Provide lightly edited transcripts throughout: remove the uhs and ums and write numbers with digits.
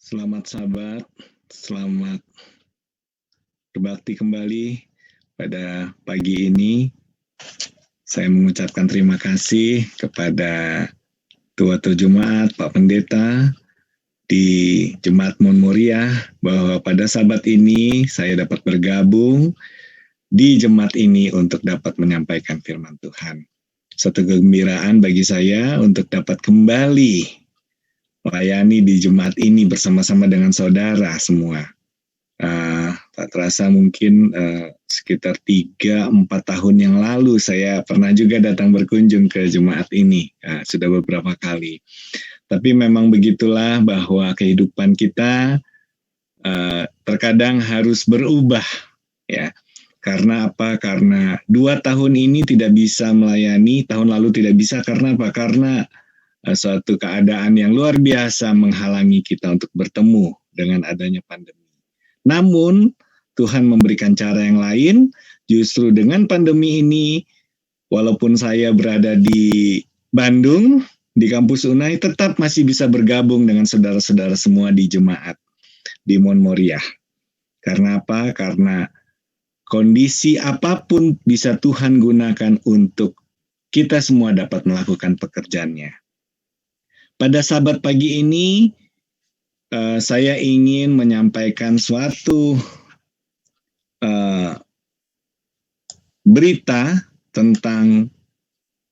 Selamat sahabat, selamat berbakti kembali pada pagi ini. Saya mengucapkan terima kasih kepada Tua Jemaat, Pak Pendeta, di Jemaat Mon Moriah, bahwa pada sahabat ini saya dapat bergabung di Jemaat ini untuk dapat menyampaikan firman Tuhan. Satu kegembiraan bagi saya untuk dapat kembali melayani di Jemaat ini bersama-sama dengan saudara semua. Tak terasa mungkin sekitar 3-4 tahun yang lalu saya pernah juga datang berkunjung ke Jemaat ini, sudah beberapa kali. Tapi memang begitulah bahwa kehidupan kita terkadang harus berubah, ya. Karena apa? Karena 2 tahun ini tidak bisa melayani, tahun lalu tidak bisa, karena apa? Karena suatu keadaan yang luar biasa menghalangi kita untuk bertemu dengan adanya pandemi. Namun Tuhan memberikan cara yang lain, justru dengan pandemi ini, walaupun saya berada di Bandung, di kampus Unai, tetap masih bisa bergabung dengan saudara-saudara semua di jemaat, di Mon Moriah. Karena apa? Karena kondisi apapun bisa Tuhan gunakan untuk kita semua dapat melakukan pekerjaannya. Pada sahabat pagi ini, saya ingin menyampaikan suatu berita tentang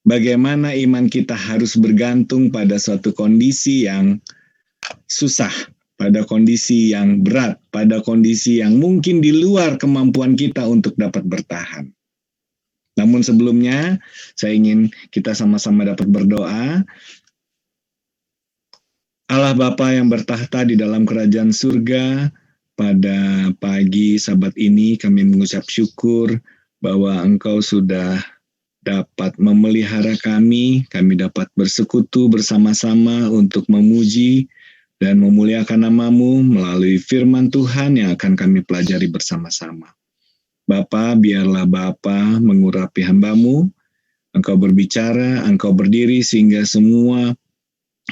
bagaimana iman kita harus bergantung pada suatu kondisi yang susah, pada kondisi yang berat, pada kondisi yang mungkin di luar kemampuan kita untuk dapat bertahan. Namun sebelumnya, saya ingin kita sama-sama dapat berdoa. Allah Bapa yang bertahta di dalam kerajaan surga, pada pagi Sabat ini kami mengucap syukur bahwa Engkau sudah dapat memelihara kami dapat bersekutu bersama-sama untuk memuji dan memuliakan nama-Mu melalui firman Tuhan yang akan kami pelajari bersama-sama. Bapa, biarlah Bapa mengurapi hamba-Mu, Engkau berbicara, Engkau berdiri sehingga semua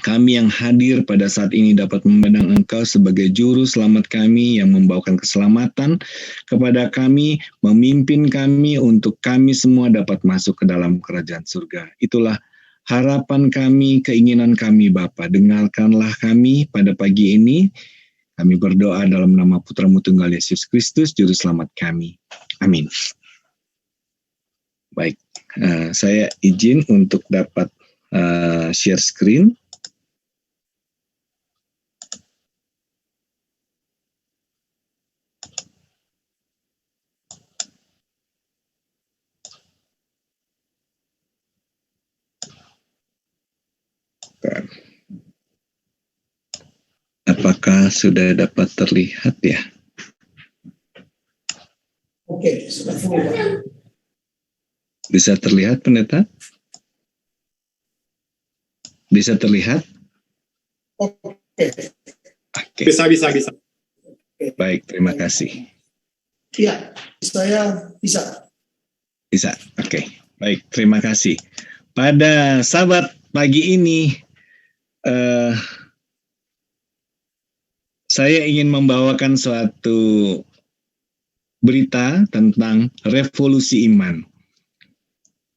kami yang hadir pada saat ini dapat memandang Engkau sebagai juru selamat kami yang membawakan keselamatan kepada kami, memimpin kami untuk kami semua dapat masuk ke dalam kerajaan surga. Itulah harapan kami, keinginan kami Bapa. Dengarkanlah kami pada pagi ini. Kami berdoa dalam nama Putra-Mu Tunggal Yesus Kristus, Juru Selamat kami. Amin. Baik, saya izin untuk dapat share screen. Apakah sudah dapat terlihat ya? Oke, sudah terlihat. Bisa terlihat, Pendeta? Bisa terlihat? Oke. Bisa. Baik, terima kasih. Iya, saya bisa. Bisa, oke. Baik, terima kasih. Pada Sabat pagi ini, saya ingin membawakan suatu berita tentang revolusi iman.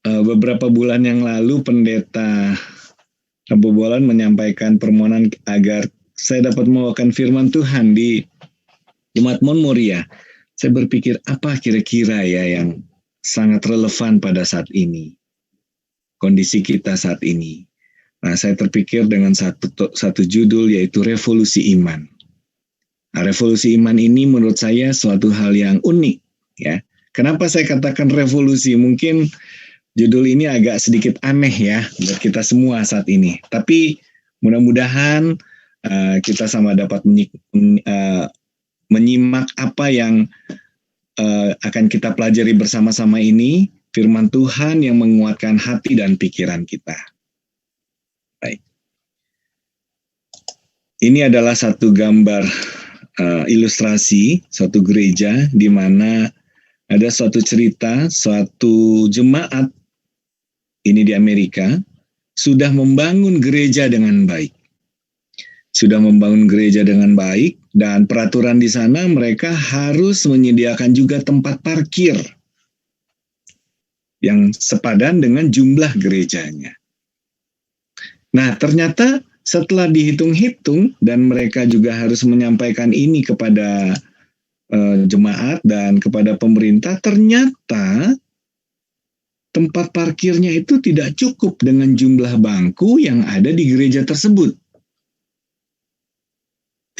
Beberapa bulan yang lalu, Pendeta Abobolan menyampaikan permohonan agar saya dapat membawakan firman Tuhan di Jemaat Mon Moriah. Saya berpikir, apa kira-kira ya yang sangat relevan pada saat ini, kondisi kita saat ini. Nah, saya terpikir dengan satu judul, yaitu revolusi iman. Nah, revolusi iman ini menurut saya suatu hal yang unik, ya. Kenapa saya katakan revolusi? Mungkin judul ini agak sedikit aneh ya buat kita semua saat ini. Tapi mudah-mudahan kita sama dapat menyimak apa yang akan kita pelajari bersama-sama ini, firman Tuhan yang menguatkan hati dan pikiran kita. Baik. Ini adalah satu gambar ilustrasi suatu gereja di mana ada suatu cerita, suatu jemaat ini di Amerika sudah membangun gereja dengan baik. sudah membangun gereja dengan baik, dan peraturan di sana mereka harus menyediakan juga tempat parkir yang sepadan dengan jumlah gerejanya. Nah, ternyata setelah dihitung-hitung dan mereka juga harus menyampaikan ini kepada jemaat dan kepada pemerintah, ternyata tempat parkirnya itu tidak cukup dengan jumlah bangku yang ada di gereja tersebut.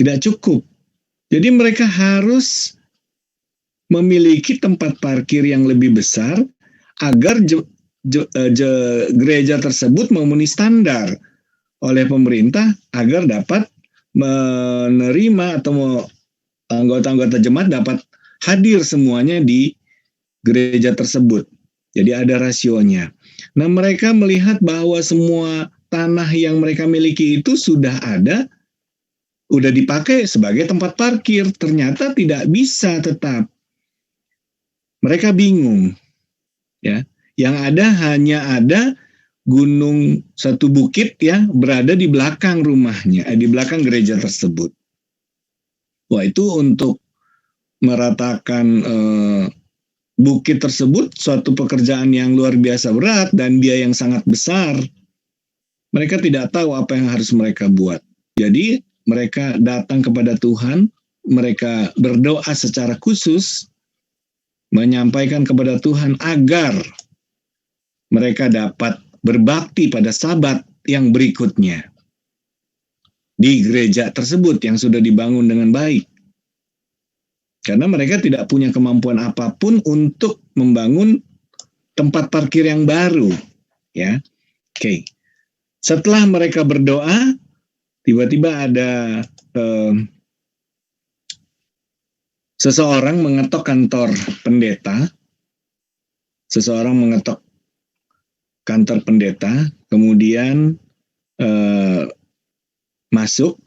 Tidak cukup. Jadi mereka harus memiliki tempat parkir yang lebih besar agar gereja tersebut memenuhi standar oleh pemerintah agar dapat menerima atau anggota-anggota jemaat dapat hadir semuanya di gereja tersebut. Jadi ada rasionya. Nah, mereka melihat bahwa semua tanah yang mereka miliki itu sudah dipakai sebagai tempat parkir. Ternyata tidak bisa tetap. Mereka bingung. Ya, yang hanya ada gunung, satu bukit ya, berada di belakang rumahnya, di belakang gereja tersebut. Wah, itu untuk meratakan bukit tersebut suatu pekerjaan yang luar biasa berat dan biaya yang sangat besar. Mereka tidak tahu apa yang harus mereka buat. Jadi mereka datang kepada Tuhan, mereka berdoa secara khusus, menyampaikan kepada Tuhan agar mereka dapat berbakti pada Sabat yang berikutnya di gereja tersebut yang sudah dibangun dengan baik. Karena mereka tidak punya kemampuan apapun untuk membangun tempat parkir yang baru, ya. Oke. Setelah mereka berdoa, tiba-tiba ada seseorang mengetok kantor pendeta. Seseorang mengetok kantor pendeta, kemudian masuk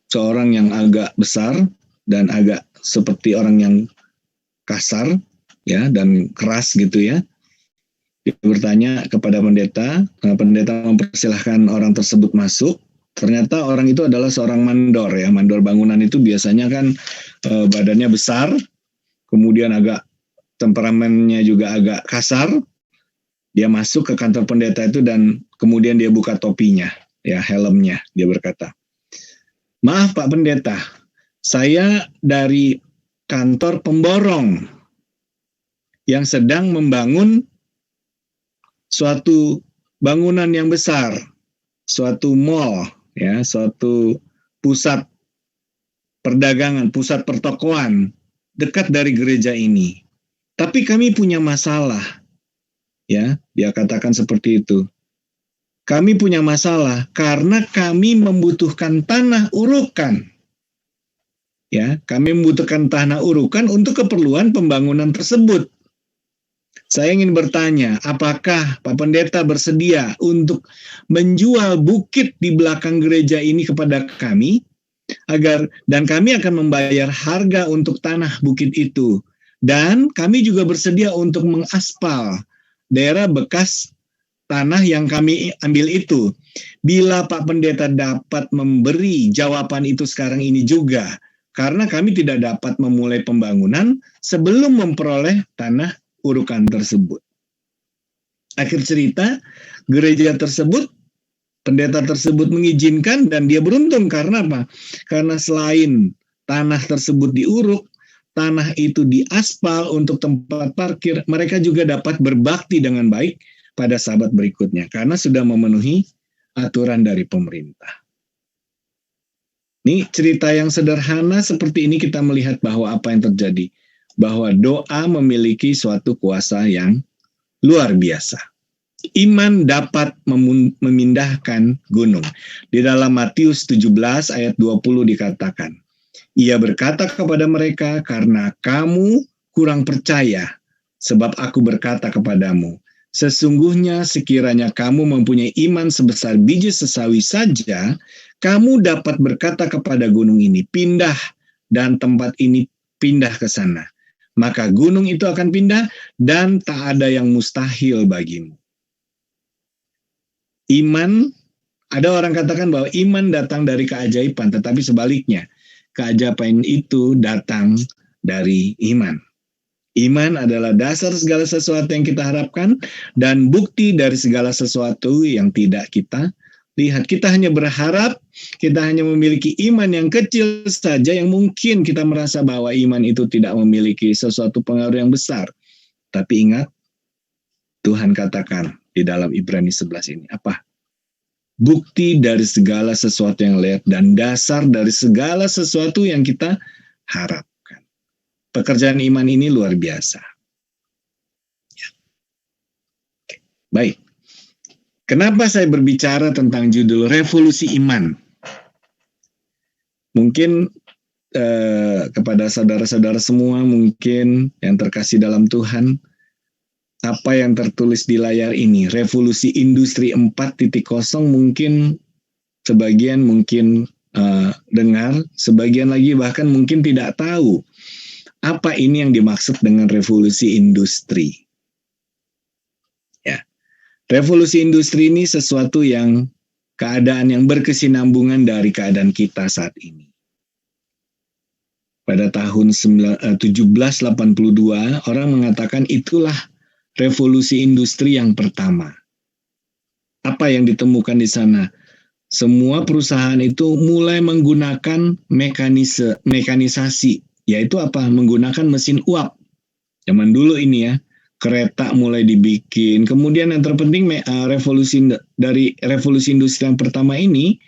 seorang yang agak besar dan agak seperti orang yang kasar, ya, dan keras gitu ya. Dia bertanya kepada pendeta, pendeta mempersilahkan orang tersebut masuk. Ternyata orang itu adalah seorang mandor ya. Mandor bangunan itu biasanya kan badannya besar, kemudian agak temperamennya juga agak kasar. Dia masuk ke kantor pendeta itu dan kemudian dia buka topinya, ya, helmnya. Dia berkata, "Maaf Pak Pendeta, saya dari kantor pemborong yang sedang membangun suatu bangunan yang besar, suatu mall, ya, suatu pusat perdagangan, pusat pertokoan dekat dari gereja ini. Tapi kami punya masalah." Ya, dia katakan seperti itu. Kami punya masalah karena kami membutuhkan tanah urukan. Ya, kami membutuhkan tanah urukan untuk keperluan pembangunan tersebut. Saya ingin bertanya, apakah Pak Pendeta bersedia untuk menjual bukit di belakang gereja ini kepada kami, dan kami akan membayar harga untuk tanah bukit itu, dan kami juga bersedia untuk mengaspal daerah bekas tanah yang kami ambil itu. Bila Pak Pendeta dapat memberi jawaban itu sekarang ini juga, karena kami tidak dapat memulai pembangunan sebelum memperoleh tanah urukan tersebut. Akhir cerita, gereja tersebut, pendeta tersebut mengizinkan dan dia beruntung karena apa? Karena selain tanah tersebut diuruk, tanah itu diaspal untuk tempat parkir, mereka juga dapat berbakti dengan baik pada Sabat berikutnya karena sudah memenuhi aturan dari pemerintah. Ini cerita yang sederhana seperti ini kita melihat bahwa apa yang terjadi, bahwa doa memiliki suatu kuasa yang luar biasa. Iman dapat memindahkan gunung. Di dalam Matius 17 ayat 20 dikatakan, "Ia berkata kepada mereka, karena kamu kurang percaya, sebab aku berkata kepadamu, sesungguhnya sekiranya kamu mempunyai iman sebesar biji sesawi saja, kamu dapat berkata kepada gunung ini, pindah, dan tempat ini pindah ke sana. Maka gunung itu akan pindah, dan tak ada yang mustahil bagimu." Iman Ada orang katakan bahwa iman datang dari keajaiban, tetapi sebaliknya, keajaiban itu datang dari iman. Iman adalah dasar segala sesuatu yang kita harapkan dan bukti dari segala sesuatu yang tidak kita lihat. Kita hanya berharap, kita hanya memiliki iman yang kecil saja yang mungkin kita merasa bahwa iman itu tidak memiliki sesuatu pengaruh yang besar. Tapi ingat, Tuhan katakan di dalam Ibrani 11 ini, apa? Bukti dari segala sesuatu yang lihat dan dasar dari segala sesuatu yang kita harapkan. Pekerjaan iman ini luar biasa. Ya. Oke. Baik. Kenapa saya berbicara tentang judul Revolusi Iman? Mungkin kepada saudara-saudara semua mungkin yang terkasih dalam Tuhan, apa yang tertulis di layar ini, Revolusi Industri 4.0, mungkin sebagian mungkin dengar, sebagian lagi bahkan mungkin tidak tahu apa ini yang dimaksud dengan revolusi industri. Ya, revolusi industri ini sesuatu yang keadaan yang berkesinambungan dari keadaan kita saat ini. Pada tahun 1782, orang mengatakan itulah revolusi industri yang pertama. Apa yang ditemukan di sana? Semua perusahaan itu mulai menggunakan mekanisasi, yaitu apa? Menggunakan mesin uap. Zaman dulu ini ya, kereta mulai dibikin. Kemudian yang terpenting revolusi industri yang pertama ini,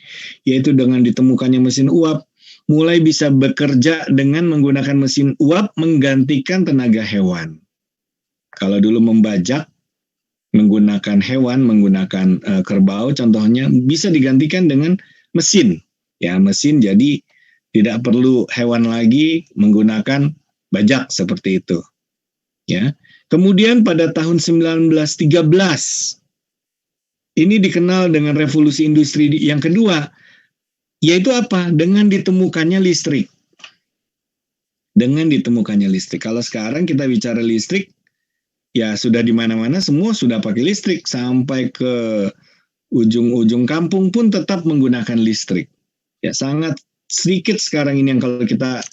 yaitu dengan ditemukannya mesin uap, mulai bisa bekerja dengan menggunakan mesin uap menggantikan tenaga hewan. Kalau dulu membajak menggunakan hewan, menggunakan kerbau, contohnya bisa digantikan dengan mesin. Ya, mesin jadi tidak perlu hewan lagi menggunakan bajak seperti itu. Ya. Kemudian pada tahun 1913 ini dikenal dengan revolusi industri yang kedua, yaitu apa? Dengan ditemukannya listrik. Dengan ditemukannya listrik. Kalau sekarang kita bicara listrik, ya sudah di mana-mana semua sudah pakai listrik, sampai ke ujung-ujung kampung pun tetap menggunakan listrik. Ya sangat sedikit sekarang ini yang kalau kita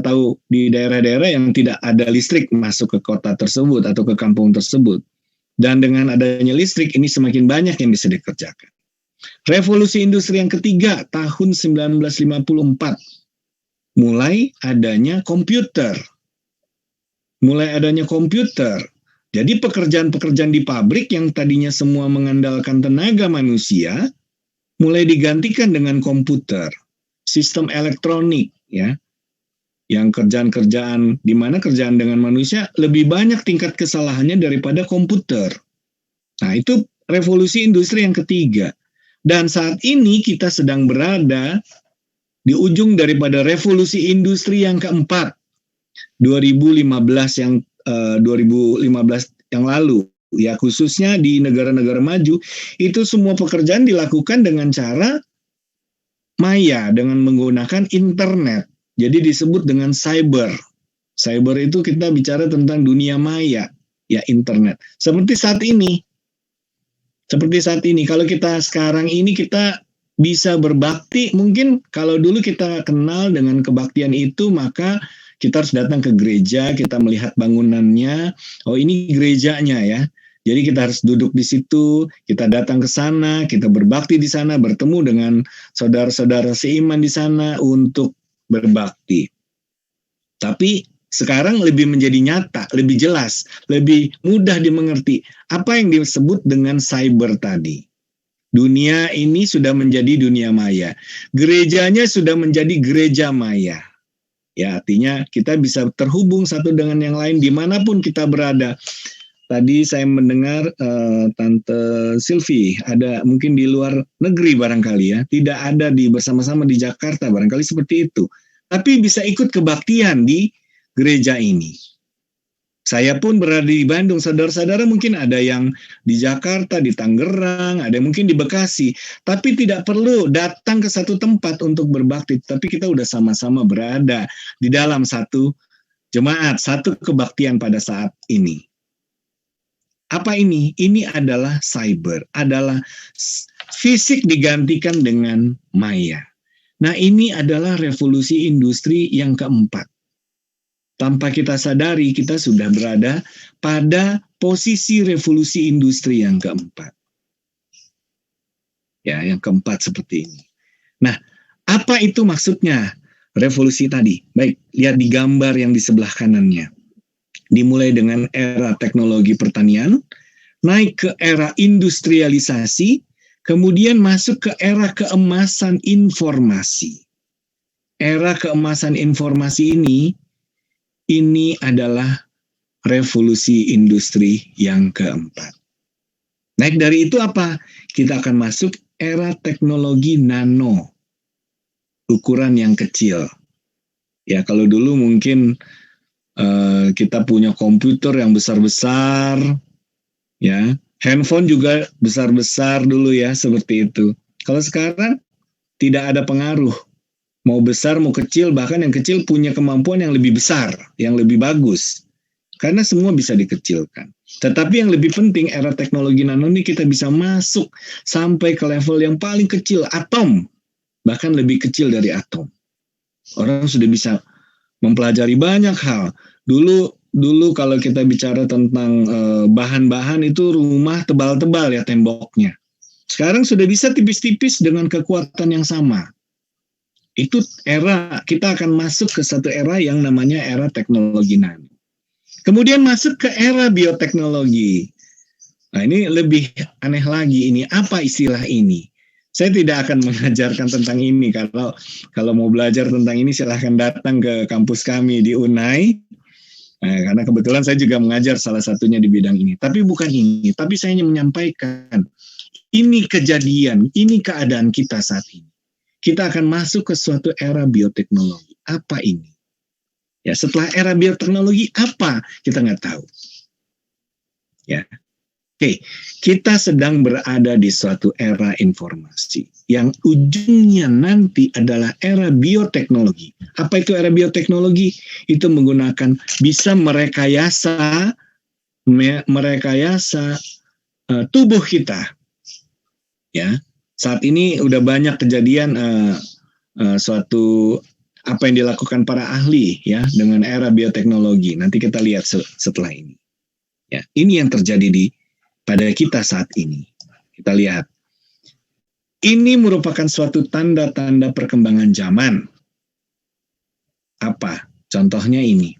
tahu di daerah-daerah yang tidak ada listrik masuk ke kota tersebut atau ke kampung tersebut. Dan dengan adanya listrik ini semakin banyak yang bisa dikerjakan. Revolusi industri yang ketiga tahun 1954 mulai adanya komputer. Mulai adanya komputer. Jadi pekerjaan-pekerjaan di pabrik yang tadinya semua mengandalkan tenaga manusia mulai digantikan dengan komputer, sistem elektronik, ya. Yang kerjaan-kerjaan di mana kerjaan dengan manusia lebih banyak tingkat kesalahannya daripada komputer. Nah, itu revolusi industri yang ketiga. Dan saat ini kita sedang berada di ujung daripada revolusi industri yang keempat. 2015 yang lalu, ya khususnya di negara-negara maju, itu semua pekerjaan dilakukan dengan cara maya, dengan menggunakan internet. Jadi disebut dengan cyber. Cyber itu kita bicara tentang dunia maya, ya internet. Seperti saat ini, kalau kita sekarang ini kita bisa berbakti, mungkin kalau dulu kita kenal dengan kebaktian itu, maka kita harus datang ke gereja, kita melihat bangunannya, oh ini gerejanya ya. Jadi kita harus duduk di situ, kita datang ke sana, kita berbakti di sana, bertemu dengan saudara-saudara seiman di sana untuk berbakti. Tapi sekarang lebih menjadi nyata, lebih jelas, lebih mudah dimengerti. Apa yang disebut dengan cyber tadi? Dunia ini sudah menjadi dunia maya. Gerejanya sudah menjadi gereja maya. Ya, artinya kita bisa terhubung satu dengan yang lain dimanapun kita berada. Tadi saya mendengar Tante Silvi ada mungkin di luar negeri barangkali ya, tidak ada bersama-sama di Jakarta barangkali seperti itu. Tapi bisa ikut kebaktian di gereja ini. Saya pun berada di Bandung, saudara-saudara mungkin ada yang di Jakarta, di Tangerang, ada yang mungkin di Bekasi. Tapi tidak perlu datang ke satu tempat untuk berbakti, tapi kita udah sama-sama berada di dalam satu jemaat, satu kebaktian pada saat ini. Apa ini? Ini adalah cyber, adalah Fisik digantikan dengan maya. Nah, ini adalah revolusi industri yang keempat. Tanpa kita sadari, kita sudah berada pada posisi revolusi industri yang keempat. Ya, yang keempat seperti ini. Nah, apa itu maksudnya revolusi tadi? Baik, lihat di gambar yang di sebelah kanannya. Dimulai dengan era teknologi pertanian, naik ke era industrialisasi, kemudian masuk ke era keemasan informasi. Era keemasan informasi ini adalah revolusi industri yang keempat. Naik dari itu apa? Kita akan masuk era teknologi nano, ukuran yang kecil. Ya, kalau dulu mungkin kita punya komputer yang besar-besar, ya, handphone juga besar-besar dulu ya, seperti itu. Kalau sekarang tidak ada pengaruh. Mau besar, mau kecil, bahkan yang kecil punya kemampuan yang lebih besar, yang lebih bagus. Karena semua bisa dikecilkan. Tetapi yang lebih penting, era teknologi nano ini kita bisa masuk sampai ke level yang paling kecil, atom. Bahkan lebih kecil dari atom. Orang sudah bisa mempelajari banyak hal. Dulu kalau kita bicara tentang bahan-bahan itu rumah tebal-tebal ya temboknya. Sekarang sudah bisa tipis-tipis dengan kekuatan yang sama. Itu era, kita akan masuk ke satu era yang namanya era teknologi nano. Kemudian masuk ke era bioteknologi. Nah, ini lebih aneh lagi ini. Apa istilah ini? Saya tidak akan mengajarkan tentang ini. Kalau mau belajar tentang ini silahkan datang ke kampus kami di UNAI. Nah, karena kebetulan saya juga mengajar salah satunya di bidang ini. Tapi bukan ini. Tapi saya hanya menyampaikan. Ini kejadian, ini keadaan kita saat ini. Kita akan masuk ke suatu era bioteknologi. Apa ini? Ya, setelah era bioteknologi apa? Kita nggak tahu. Ya. Oke, kita sedang berada di suatu era informasi yang ujungnya nanti adalah era bioteknologi. Apa itu era bioteknologi? Itu menggunakan bisa merekayasa tubuh kita. Ya, saat ini udah banyak kejadian suatu apa yang dilakukan para ahli ya dengan era bioteknologi. Nanti kita lihat setelah ini. Ya, ini yang terjadi pada kita saat ini. Kita lihat. Ini merupakan suatu tanda-tanda perkembangan zaman. Apa? Contohnya ini.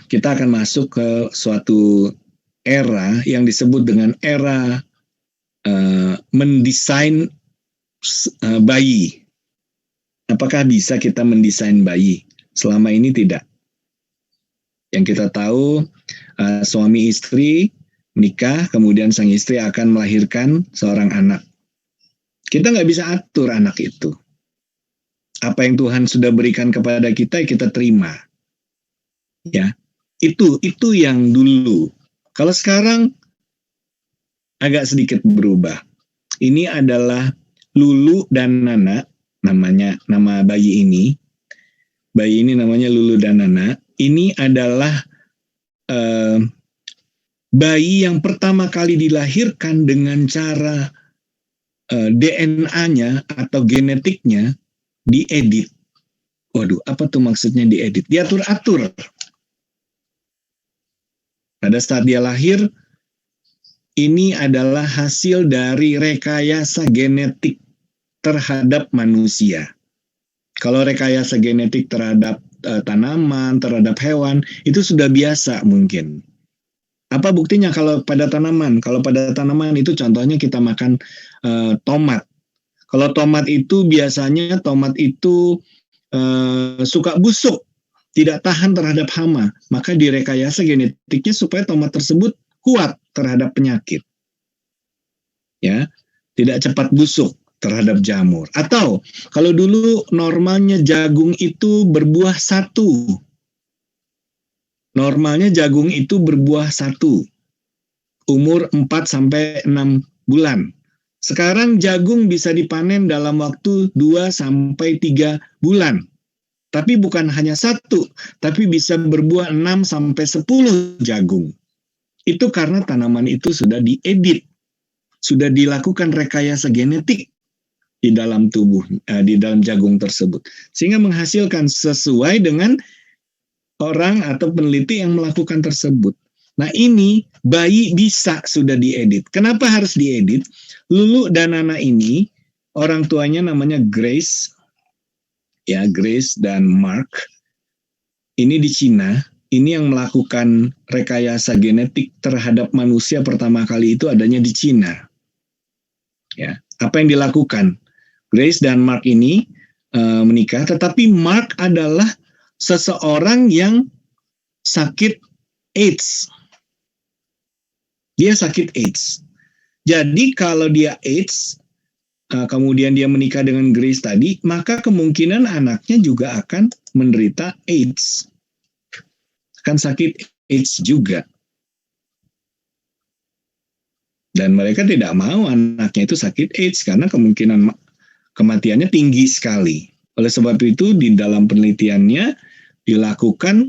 Kita akan masuk ke suatu era yang disebut dengan era mendesain bayi. Apakah bisa kita mendesain bayi? Selama ini tidak. Yang kita tahu, suami istri menikah, kemudian sang istri akan melahirkan seorang anak. Kita nggak bisa atur anak itu. Apa yang Tuhan sudah berikan kepada kita, kita terima. Ya, itu yang dulu. Kalau sekarang agak sedikit berubah. Ini adalah Lulu dan Nana, nama bayi ini. Bayi ini namanya Lulu dan Nana. Ini adalah bayi yang pertama kali dilahirkan dengan cara DNA-nya atau genetiknya diedit. Waduh, apa tuh maksudnya diedit? Diatur-atur. Pada saat dia lahir, ini adalah hasil dari rekayasa genetik terhadap manusia. Kalau rekayasa genetik terhadap tanaman, terhadap hewan, itu sudah biasa mungkin. Apa buktinya kalau pada tanaman? Kalau pada tanaman itu contohnya kita makan tomat. Kalau tomat itu biasanya suka busuk, tidak tahan terhadap hama. Maka direkayasa genetiknya supaya tomat tersebut kuat terhadap penyakit. Ya, tidak cepat busuk terhadap jamur. Atau kalau dulu normalnya jagung itu berbuah satu. Normalnya jagung itu berbuah satu. Umur 4-6 bulan. Sekarang jagung bisa dipanen dalam waktu 2-3 bulan. Tapi bukan hanya satu, tapi bisa berbuah 6-10 jagung. Itu karena tanaman itu sudah diedit. sudah dilakukan rekayasa genetik di dalam tubuh, di dalam jagung tersebut, sehingga menghasilkan sesuai dengan orang atau peneliti yang melakukan tersebut. Nah, ini bayi bisa sudah diedit. Kenapa harus diedit? Lulu dan Nana ini orang tuanya namanya Grace, ya, Grace dan Mark. Ini di Cina. Ini yang melakukan rekayasa genetik terhadap manusia pertama kali itu adanya di Cina. Ya, apa yang dilakukan? Grace dan Mark ini menikah, tetapi Mark adalah seseorang yang sakit AIDS. Dia sakit AIDS. Jadi kalau dia AIDS, kemudian dia menikah dengan Grace tadi, maka kemungkinan anaknya juga akan menderita AIDS. Akan sakit AIDS juga. Dan mereka tidak mau anaknya itu sakit AIDS karena kemungkinan kematiannya tinggi sekali. Oleh sebab itu di dalam penelitiannya dilakukan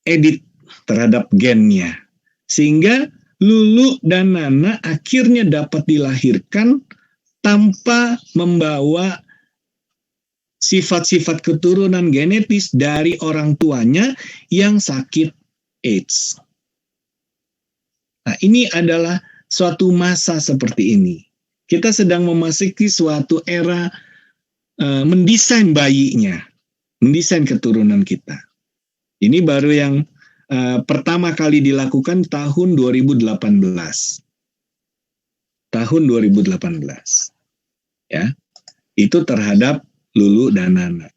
edit terhadap gennya. Sehingga Lulu dan Nana akhirnya dapat dilahirkan tanpa membawa sifat-sifat keturunan genetis dari orang tuanya yang sakit AIDS. Nah, ini adalah suatu masa seperti ini. Kita sedang memasuki suatu era mendesain bayinya, mendesain keturunan kita. Ini baru yang pertama kali dilakukan tahun 2018. Tahun 2018. Ya. Itu terhadap Lulu dan Nana.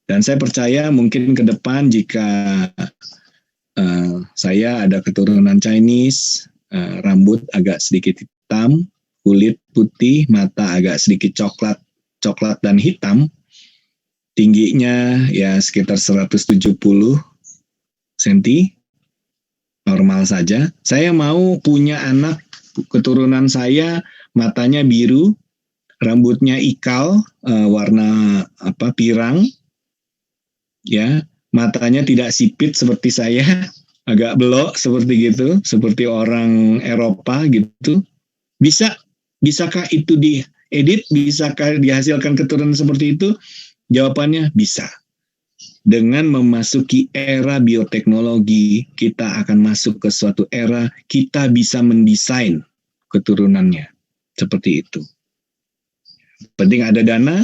Dan saya percaya mungkin ke depan jika saya ada keturunan Chinese, rambut agak sedikit hitam, kulit putih, mata agak sedikit coklat dan hitam, tingginya ya sekitar 170 cm, normal saja. Saya mau punya anak keturunan saya, matanya biru, rambutnya ikal, warna pirang, ya, matanya tidak sipit seperti saya, agak belok seperti gitu, seperti orang Eropa gitu. Bisakah itu diedit? Bisakah dihasilkan keturunan seperti itu? Jawabannya bisa. Dengan memasuki era bioteknologi, kita akan masuk ke suatu era kita bisa mendesain keturunannya seperti itu. Penting ada dana,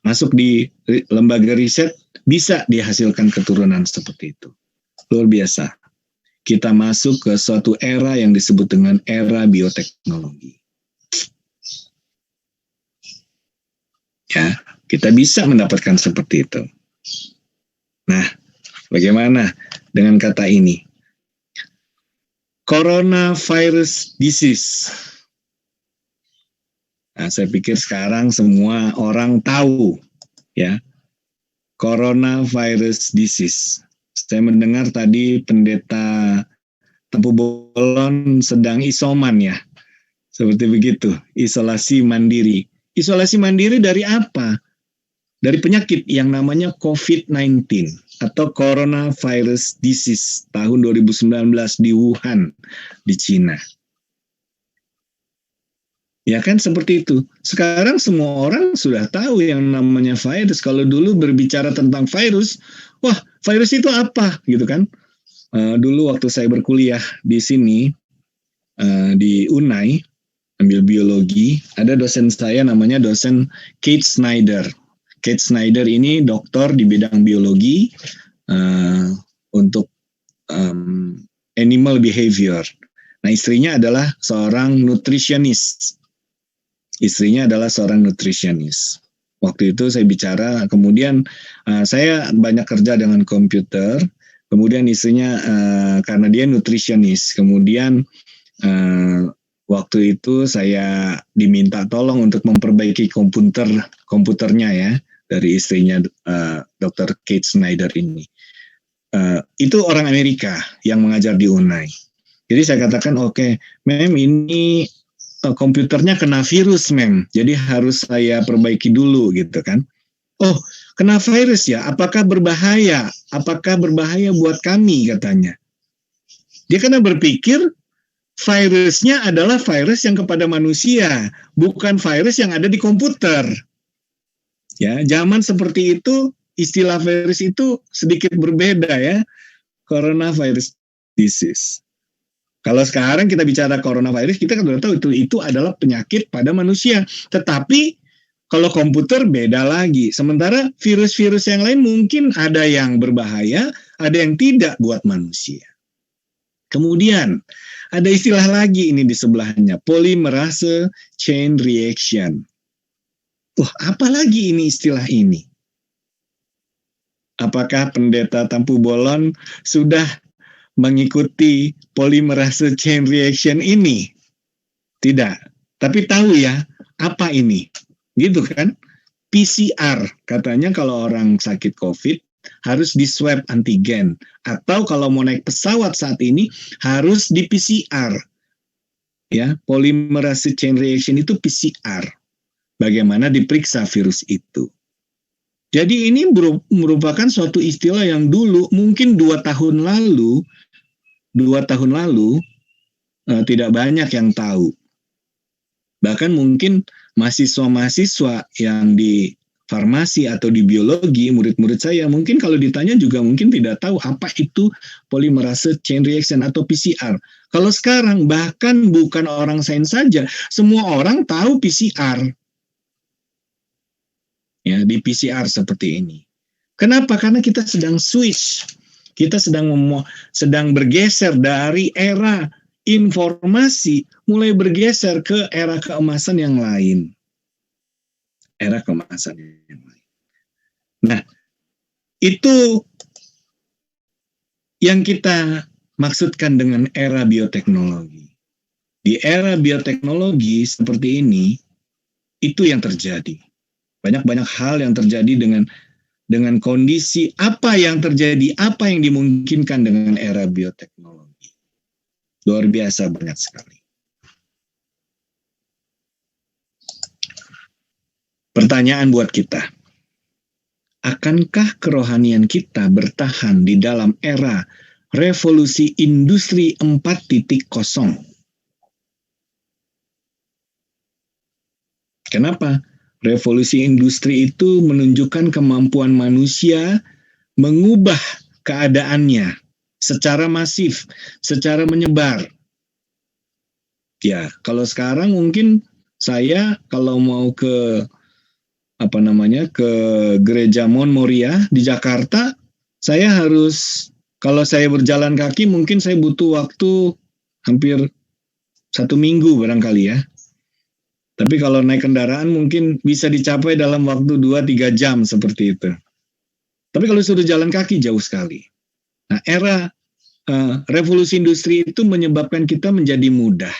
masuk di lembaga riset, bisa dihasilkan keturunan seperti itu. Luar biasa. Kita masuk ke suatu era yang disebut dengan era bioteknologi. Ya, kita bisa mendapatkan seperti itu. Nah, bagaimana dengan kata ini? Coronavirus disease. Nah, saya pikir sekarang semua orang tahu, ya, coronavirus disease. Saya mendengar tadi pendeta Tempu Bolon sedang isoman, ya, seperti begitu, isolasi mandiri. Isolasi mandiri dari apa? Dari penyakit yang namanya COVID-19 atau coronavirus disease tahun 2019 di Wuhan, di Cina. Ya kan seperti itu. Sekarang semua orang sudah tahu yang namanya virus. Kalau dulu berbicara tentang virus, wah virus itu apa gitu kan. Dulu waktu saya berkuliah di sini, di UNAI, ambil biologi, ada dosen saya namanya dosen Kate Snyder. Kate Snyder ini doktor di bidang biologi untuk animal behavior. Nah, istrinya adalah seorang nutritionist. Waktu itu saya bicara, kemudian saya banyak kerja dengan komputer, kemudian istrinya karena dia nutritionist, kemudian waktu itu saya diminta tolong untuk memperbaiki komputernya ya, dari istrinya Dr. Kate Snyder ini. Itu orang Amerika yang mengajar di UNAI. Jadi saya katakan, oke, mem ini komputernya kena virus, mem. Jadi harus saya perbaiki dulu gitu kan. Oh, kena virus ya? Apakah berbahaya? Apakah berbahaya buat kami, katanya. Dia karena berpikir virusnya adalah virus yang kepada manusia, bukan virus yang ada di komputer. Ya, zaman seperti itu istilah virus itu sedikit berbeda ya. Coronavirus disease. Kalau sekarang kita bicara coronavirus, kita kan sudah tahu itu adalah penyakit pada manusia. Tetapi kalau komputer beda lagi. Sementara virus-virus yang lain mungkin ada yang berbahaya, ada yang tidak buat manusia. Kemudian ada istilah lagi ini di sebelahnya, polymerase chain reaction. Wah, apa lagi ini istilah ini? Apakah Pendeta Tampu Bolon sudah mengikuti polymerase chain reaction ini? Tidak. Tapi tahu ya, apa ini? Gitu kan? PCR. Katanya kalau orang sakit COVID, harus di swab antigen. Atau kalau mau naik pesawat saat ini, harus di PCR. Ya, polymerase chain reaction itu PCR. Bagaimana diperiksa virus itu. Jadi ini merupakan suatu istilah yang dulu, mungkin 2 tahun lalu, tidak banyak yang tahu. Bahkan mungkin mahasiswa-mahasiswa yang di farmasi atau di biologi, murid-murid saya, mungkin kalau ditanya juga mungkin tidak tahu apa itu polymerase chain reaction atau PCR. Kalau sekarang bahkan bukan orang sains saja, semua orang tahu PCR. Ya, di PCR seperti ini. Kenapa? Karena kita sedang switch. Kita sedang bergeser dari era informasi, mulai bergeser ke era keemasan yang lain. Era keemasan yang lain. Nah, itu yang kita maksudkan dengan era bioteknologi. Di era bioteknologi seperti ini, itu yang terjadi. Banyak-banyak hal yang terjadi dengan kondisi apa yang terjadi, apa yang dimungkinkan dengan era bioteknologi. Luar biasa banyak sekali. Pertanyaan buat kita, akankah kerohanian kita bertahan di dalam era revolusi industri 4.0? Kenapa? Revolusi industri itu menunjukkan kemampuan manusia mengubah keadaannya secara masif, secara menyebar. Ya, kalau sekarang mungkin saya kalau mau ke ke gereja Mount Moriah di Jakarta, saya harus, kalau saya berjalan kaki mungkin saya butuh waktu hampir 1 minggu barangkali ya. Tapi kalau naik kendaraan mungkin bisa dicapai dalam waktu 2-3 jam seperti itu. Tapi kalau sudah jalan kaki jauh sekali. Nah, era revolusi industri itu menyebabkan kita menjadi mudah.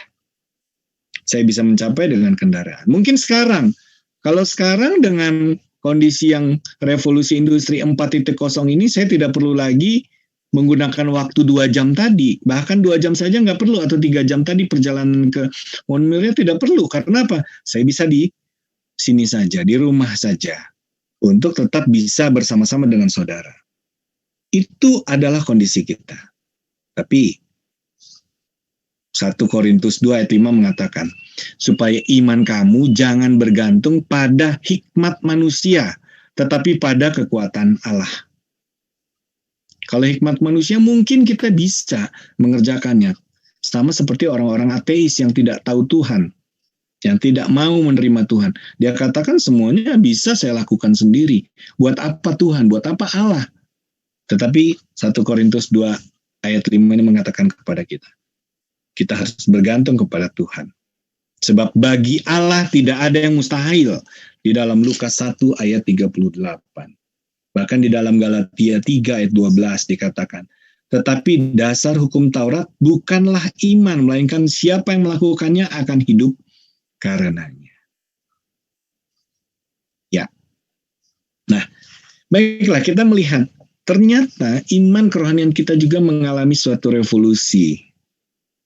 Saya bisa mencapai dengan kendaraan. Mungkin sekarang, kalau sekarang dengan kondisi yang revolusi industri 4.0 ini, saya tidak perlu lagi menggunakan waktu 2 jam tadi. Bahkan 2 jam saja nggak perlu, atau 3 jam tadi perjalanan ke Mount Moriah tidak perlu. Karena apa? Saya bisa di sini saja, di rumah saja, untuk tetap bisa bersama-sama dengan saudara. Itu adalah kondisi kita. Tapi 1 Korintus 2 ayat 5 mengatakan, supaya iman kamu jangan bergantung pada hikmat manusia, tetapi pada kekuatan Allah. Kalau hikmat manusia mungkin kita bisa mengerjakannya. Sama seperti orang-orang ateis yang tidak tahu Tuhan, yang tidak mau menerima Tuhan. Dia katakan semuanya bisa saya lakukan sendiri. Buat apa Tuhan? Buat apa Allah? Tetapi 1 Korintus 2 ayat 5 ini mengatakan kepada kita, kita harus bergantung kepada Tuhan. Sebab bagi Allah tidak ada yang mustahil. Di dalam Lukas 1 ayat 38. Bahkan di dalam Galatia 3 ayat 12 dikatakan, tetapi dasar hukum Taurat bukanlah iman, melainkan siapa yang melakukannya akan hidup karenanya. Ya. Nah, baiklah, kita melihat ternyata iman kerohanian kita juga mengalami suatu revolusi.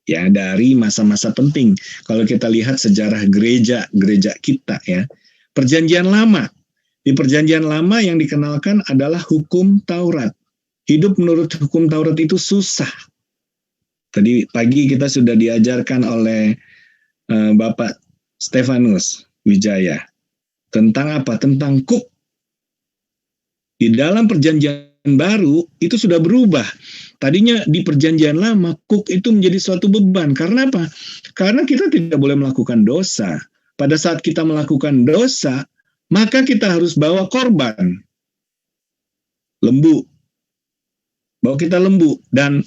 Ya, dari masa-masa penting. Kalau kita lihat sejarah gereja kita ya. Perjanjian Lama. Di Perjanjian Lama yang dikenalkan adalah hukum Taurat. Hidup menurut hukum Taurat itu susah. Tadi pagi kita sudah diajarkan oleh Bapak Stefanus Wijaya tentang apa? Tentang kuk. Di dalam perjanjian baru itu sudah berubah. Tadinya di perjanjian lama kuk itu menjadi suatu beban. Karena apa? Karena kita tidak boleh melakukan dosa. Pada saat kita melakukan dosa, maka kita harus bawa korban. Lembu. Bawa kita lembu. Dan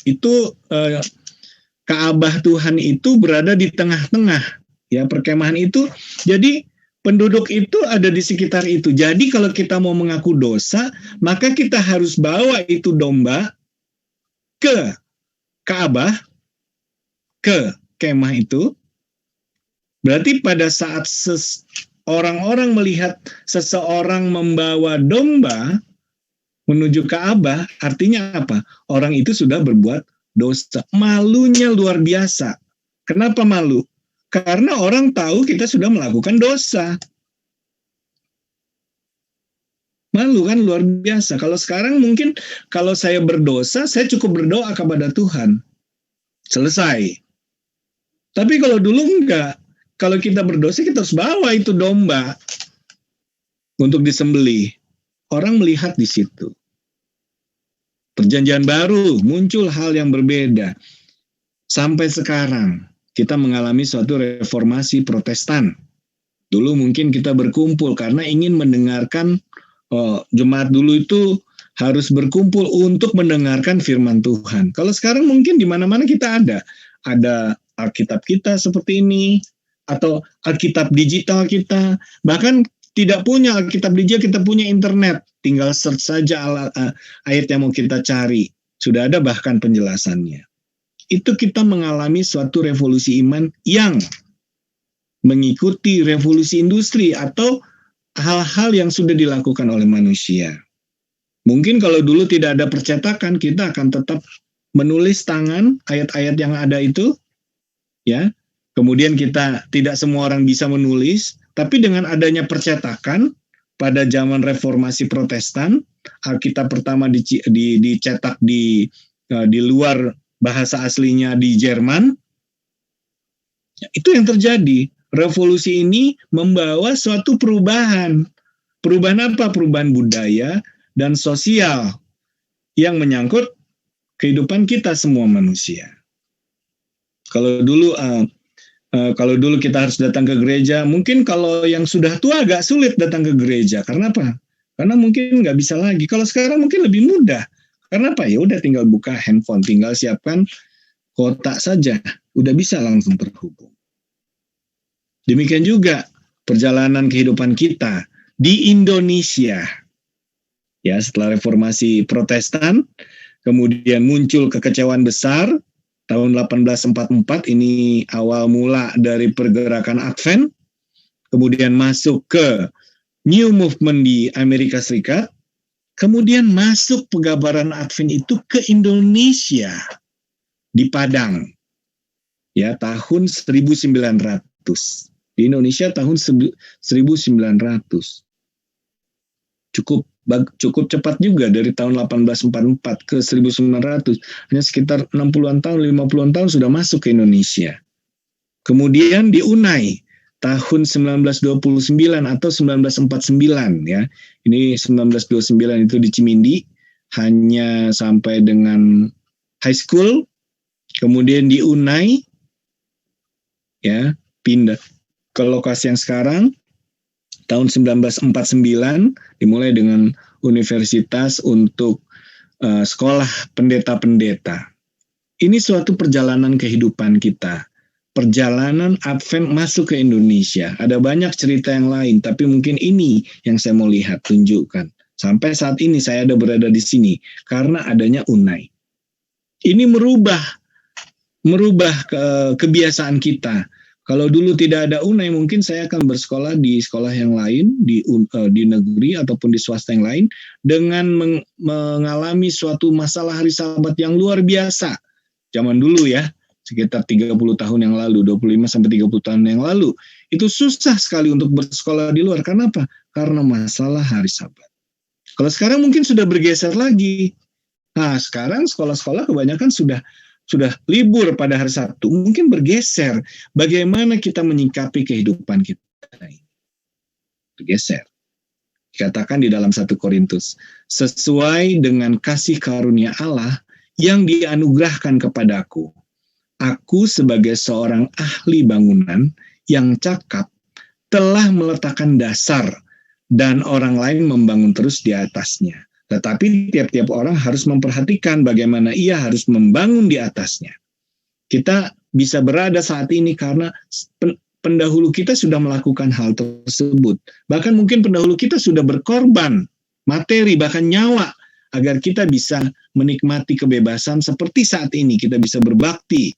itu Ka'bah Tuhan itu berada di tengah-tengah. Ya, perkemahan itu. Jadi penduduk itu ada di sekitar itu. Jadi kalau kita mau mengaku dosa, maka kita harus bawa itu domba ke Ka'bah, ke kemah itu. Berarti pada saat orang-orang melihat seseorang membawa domba menuju Ka'bah, artinya apa? Orang itu sudah berbuat dosa. Malunya luar biasa. Kenapa malu? Karena orang tahu kita sudah melakukan dosa. Malu kan luar biasa. Kalau sekarang mungkin kalau saya berdosa, saya cukup berdoa kepada Tuhan. Selesai. Tapi kalau dulu enggak. Kalau kita berdosa, kita harus bawa itu domba untuk disembelih. Orang melihat di situ. Perjanjian baru, muncul hal yang berbeda. Sampai sekarang, kita mengalami suatu reformasi Protestan. Dulu mungkin kita berkumpul karena ingin mendengarkan, jemaat dulu itu harus berkumpul untuk mendengarkan firman Tuhan. Kalau sekarang mungkin di mana-mana kita ada Alkitab kita seperti ini, atau Alkitab digital kita, bahkan tidak punya Alkitab digital, kita punya internet, tinggal search saja ayat yang mau kita cari, sudah ada bahkan penjelasannya. Itu kita mengalami suatu revolusi iman yang mengikuti revolusi industri atau hal-hal yang sudah dilakukan oleh manusia. Mungkin kalau dulu tidak ada percetakan, kita akan tetap menulis tangan ayat-ayat yang ada itu, ya. Kemudian kita tidak semua orang bisa menulis, tapi dengan adanya percetakan pada zaman reformasi Protestan, Alkitab pertama dicetak di luar bahasa aslinya di Jerman, itu yang terjadi. Revolusi ini membawa suatu perubahan. Perubahan apa? Perubahan budaya dan sosial yang menyangkut kehidupan kita semua manusia. Kalau dulu kita harus datang ke gereja, mungkin kalau yang sudah tua agak sulit datang ke gereja. Karena apa? Karena mungkin nggak bisa lagi. Kalau sekarang mungkin lebih mudah. Karena apa? Ya udah tinggal buka handphone, tinggal siapkan kotak saja, udah bisa langsung terhubung. Demikian juga perjalanan kehidupan kita di Indonesia. Ya, setelah reformasi Protestan, kemudian muncul kekecewaan besar tahun 1844, ini awal mula dari pergerakan Advent, kemudian masuk ke New Movement di Amerika Serikat, kemudian masuk pengabaran Advent itu ke Indonesia di Padang. Ya, tahun 1900. Di Indonesia tahun 1900. Cukup cepat juga dari tahun 1844 ke 1900. Hanya sekitar 60-an tahun, 50-an tahun sudah masuk ke Indonesia. Kemudian di Unai tahun 1929 atau 1949 ya. Ini 1929 itu di Cimindi, hanya sampai dengan high school. Kemudian di Unai ya, pindah ke lokasi yang sekarang tahun 1949, dimulai dengan universitas untuk sekolah pendeta-pendeta. Ini suatu perjalanan kehidupan kita. Perjalanan Advent masuk ke Indonesia. Ada banyak cerita yang lain, tapi mungkin ini yang saya mau lihat, tunjukkan. Sampai saat ini saya ada berada di sini karena adanya Unai. Ini merubah kebiasaan kita. Kalau dulu tidak ada Unai, mungkin saya akan bersekolah di sekolah yang lain, di negeri ataupun di swasta yang lain, dengan mengalami suatu masalah hari Sabat yang luar biasa. Zaman dulu ya, sekitar 30 tahun yang lalu, 25-30 tahun yang lalu, itu susah sekali untuk bersekolah di luar. Karena apa? Karena masalah hari Sabat. Kalau sekarang mungkin sudah bergeser lagi. Nah, sekarang sekolah-sekolah kebanyakan sudah sudah libur pada hari Sabtu, mungkin bergeser bagaimana kita menyikapi kehidupan kita. Bergeser. Dikatakan di dalam 1 Korintus, sesuai dengan kasih karunia Allah yang dianugerahkan kepadaku. Aku sebagai seorang ahli bangunan yang cakap telah meletakkan dasar dan orang lain membangun terus di atasnya. Tetapi tiap-tiap orang harus memperhatikan bagaimana ia harus membangun di atasnya. Kita bisa berada saat ini karena pendahulu kita sudah melakukan hal tersebut. Bahkan mungkin pendahulu kita sudah berkorban materi, bahkan nyawa, agar kita bisa menikmati kebebasan seperti saat ini. Kita bisa berbakti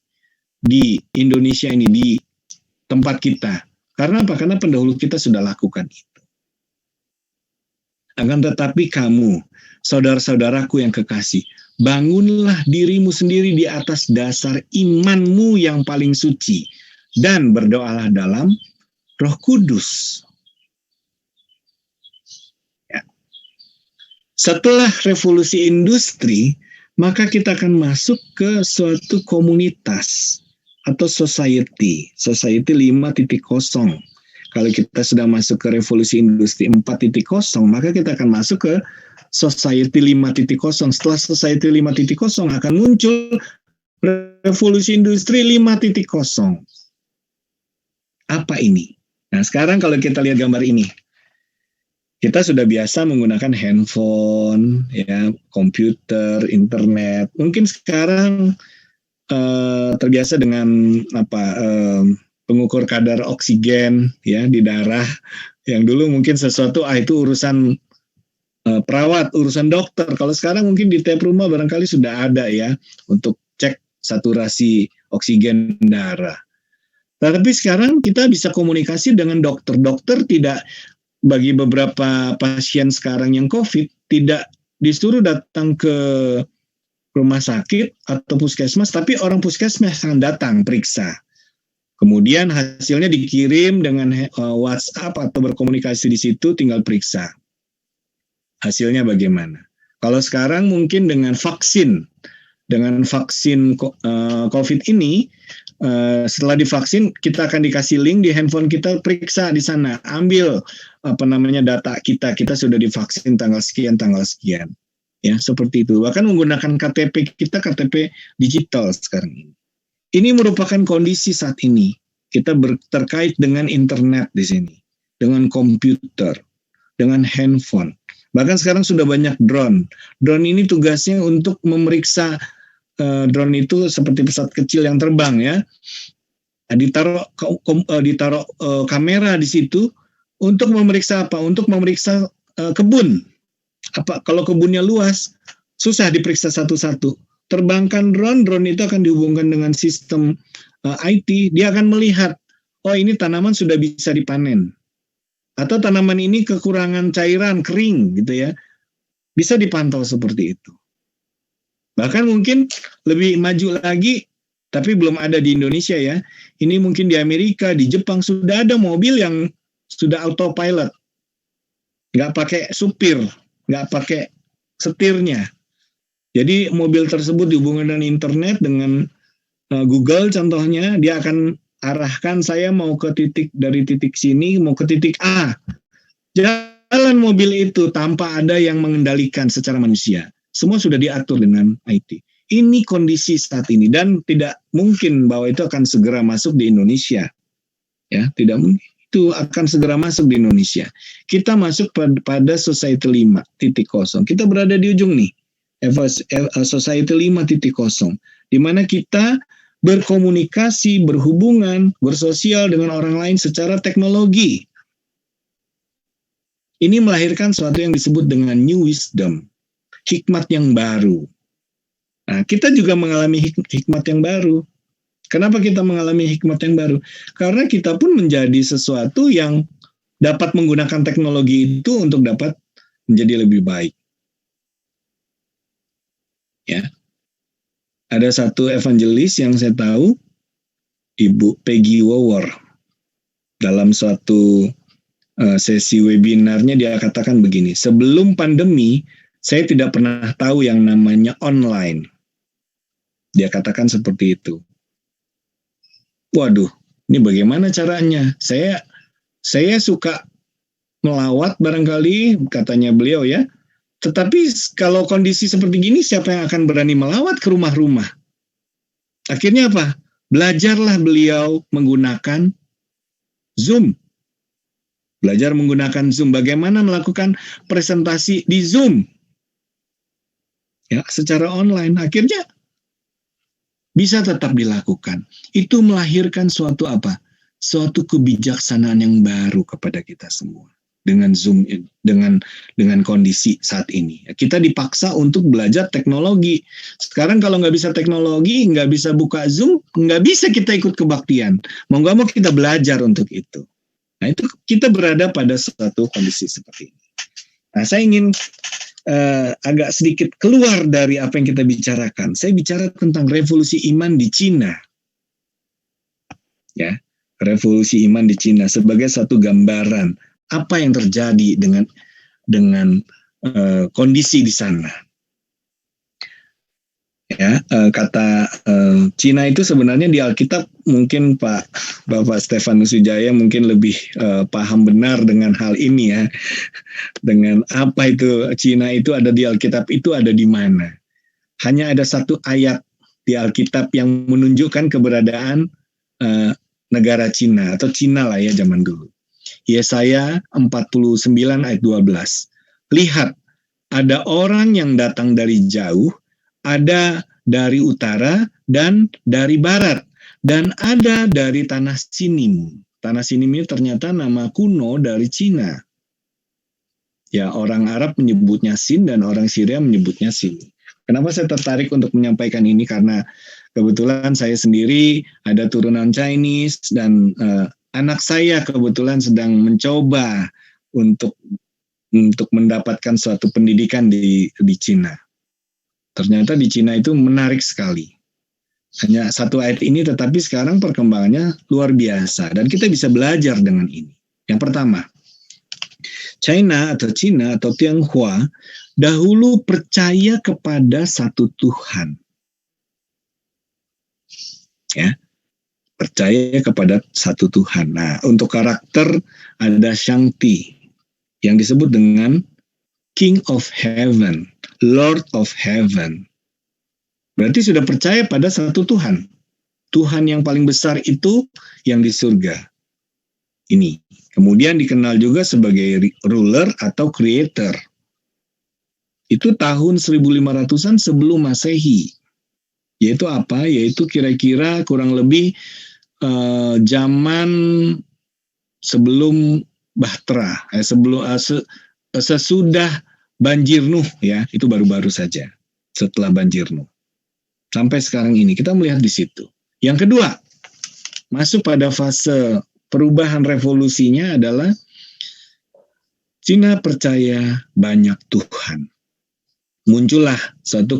di Indonesia ini, di tempat kita. Karena apa? Karena pendahulu kita sudah lakukan itu. Akan tetapi kamu, saudara-saudaraku yang kekasih, bangunlah dirimu sendiri di atas dasar imanmu yang paling suci, dan berdoalah dalam Roh Kudus. Ya. Setelah revolusi industri, maka kita akan masuk ke suatu komunitas atau society 5.0. Kalau kita sudah masuk ke revolusi industri 4.0, maka kita akan masuk ke society 5.0. Setelah society 5.0 akan muncul revolusi industri 5.0. Apa ini? Nah, sekarang kalau kita lihat gambar ini, kita sudah biasa menggunakan handphone, ya, komputer, internet. Mungkin sekarang terbiasa dengan pengukur kadar oksigen, ya, di darah. Yang dulu mungkin sesuatu itu urusan perawat, urusan dokter. Kalau sekarang mungkin di tiap rumah barangkali sudah ada, ya, untuk cek saturasi oksigen darah. Tapi sekarang kita bisa komunikasi dengan dokter. Dokter tidak, bagi beberapa pasien sekarang yang COVID, tidak disuruh datang ke rumah sakit atau puskesmas, tapi orang puskesmas akan datang periksa. Kemudian hasilnya dikirim dengan WhatsApp atau berkomunikasi di situ, tinggal periksa. Hasilnya bagaimana? Kalau sekarang mungkin dengan vaksin COVID ini, setelah divaksin kita akan dikasih link di handphone kita, periksa di sana, ambil data kita sudah divaksin tanggal sekian. Ya, seperti itu. Bahkan menggunakan KTP kita, KTP digital sekarang ini. Ini merupakan kondisi saat ini. Kita terkait dengan internet di sini, dengan komputer, dengan handphone. Bahkan sekarang sudah banyak drone. Drone ini tugasnya untuk memeriksa, drone itu seperti pesawat kecil yang terbang, ya. Ditaruh kamera di situ untuk memeriksa apa? Untuk memeriksa kebun. Kalau kebunnya luas, susah diperiksa satu-satu. Terbangkan drone itu akan dihubungkan dengan sistem IT, dia akan melihat, oh ini tanaman sudah bisa dipanen. Atau tanaman ini kekurangan cairan, kering gitu ya. Bisa dipantau seperti itu. Bahkan mungkin lebih maju lagi, tapi belum ada di Indonesia ya. Ini mungkin di Amerika, di Jepang sudah ada mobil yang sudah autopilot. Nggak pakai supir, nggak pakai setirnya. Jadi mobil tersebut dihubungkan dengan internet, dengan Google contohnya, dia akan arahkan saya mau ke dari titik sini, mau ke titik A. Jalan mobil itu tanpa ada yang mengendalikan secara manusia. Semua sudah diatur dengan IT. Ini kondisi saat ini dan tidak mungkin bahwa itu akan segera masuk di Indonesia. Ya, tidak mungkin. Itu akan segera masuk di Indonesia. Kita masuk pada Society 5.0. Kita berada di ujung nih. Society 5.0. Di mana kita berkomunikasi, berhubungan, bersosial dengan orang lain secara teknologi. Ini melahirkan sesuatu yang disebut dengan new wisdom. Hikmat yang baru. Nah, kita juga mengalami hikmat yang baru. Kenapa kita mengalami hikmat yang baru? Karena kita pun menjadi sesuatu yang dapat menggunakan teknologi itu untuk dapat menjadi lebih baik. Ya. Ada satu evangelis yang saya tahu, Ibu Peggy Wower. Dalam suatu sesi webinarnya dia katakan begini, sebelum pandemi saya tidak pernah tahu yang namanya online. Dia katakan seperti itu. Waduh, ini bagaimana caranya? Saya suka melawat barangkali, katanya beliau ya. Tetapi kalau kondisi seperti gini, siapa yang akan berani melawat ke rumah-rumah? Akhirnya apa? Belajarlah beliau menggunakan Zoom. Belajar menggunakan Zoom. Bagaimana melakukan presentasi di Zoom? Ya, secara online. Akhirnya bisa tetap dilakukan. Itu melahirkan suatu apa? Suatu kebijaksanaan yang baru kepada kita semua. Dengan Zoom, dengan kondisi saat ini. Kita dipaksa untuk belajar teknologi. Sekarang kalau nggak bisa teknologi, nggak bisa buka Zoom, nggak bisa kita ikut kebaktian. Mau nggak mau kita belajar untuk itu. Nah, itu kita berada pada suatu kondisi seperti ini. Nah, saya ingin agak sedikit keluar dari apa yang kita bicarakan. Saya bicara tentang revolusi iman di Cina. Ya, revolusi iman di Cina sebagai satu gambaran apa yang terjadi dengan kondisi di sana. Ya, kata Cina itu sebenarnya di Alkitab mungkin Bapak Stefanus Wijaya mungkin lebih paham benar dengan hal ini ya. Dengan apa itu Cina itu ada di Alkitab itu ada di mana. Hanya ada satu ayat di Alkitab yang menunjukkan keberadaan negara Cina atau Cina lah ya zaman dulu. Yesaya 49 ayat 12. Lihat, ada orang yang datang dari jauh, ada dari utara dan dari barat, dan ada dari tanah Sinim. Tanah Sinim ini ternyata nama kuno dari Cina. Ya, orang Arab menyebutnya Sin dan orang Syria menyebutnya Sini. Kenapa saya tertarik untuk menyampaikan ini? Karena kebetulan saya sendiri ada turunan Chinese dan anak saya kebetulan sedang mencoba untuk mendapatkan suatu pendidikan di Cina. Ternyata di Cina itu menarik sekali. Hanya satu ayat ini, tetapi sekarang perkembangannya luar biasa. Dan kita bisa belajar dengan ini. Yang pertama, China atau Tionghoa dahulu percaya kepada satu Tuhan. Ya, percaya kepada satu Tuhan. Nah, untuk karakter ada Shangti yang disebut dengan King of Heaven, Lord of Heaven. Berarti sudah percaya pada satu Tuhan. Tuhan yang paling besar itu yang di surga. Ini. Kemudian dikenal juga sebagai ruler atau creator. Itu tahun 1500-an sebelum Masehi. Yaitu apa? Yaitu kira-kira kurang lebih zaman sebelum Bahtera, sesudah banjir Nuh ya, itu baru-baru saja setelah banjir Nuh. Sampai sekarang ini kita melihat di situ. Yang kedua, masuk pada fase perubahan revolusinya adalah Cina percaya banyak Tuhan. Muncullah satu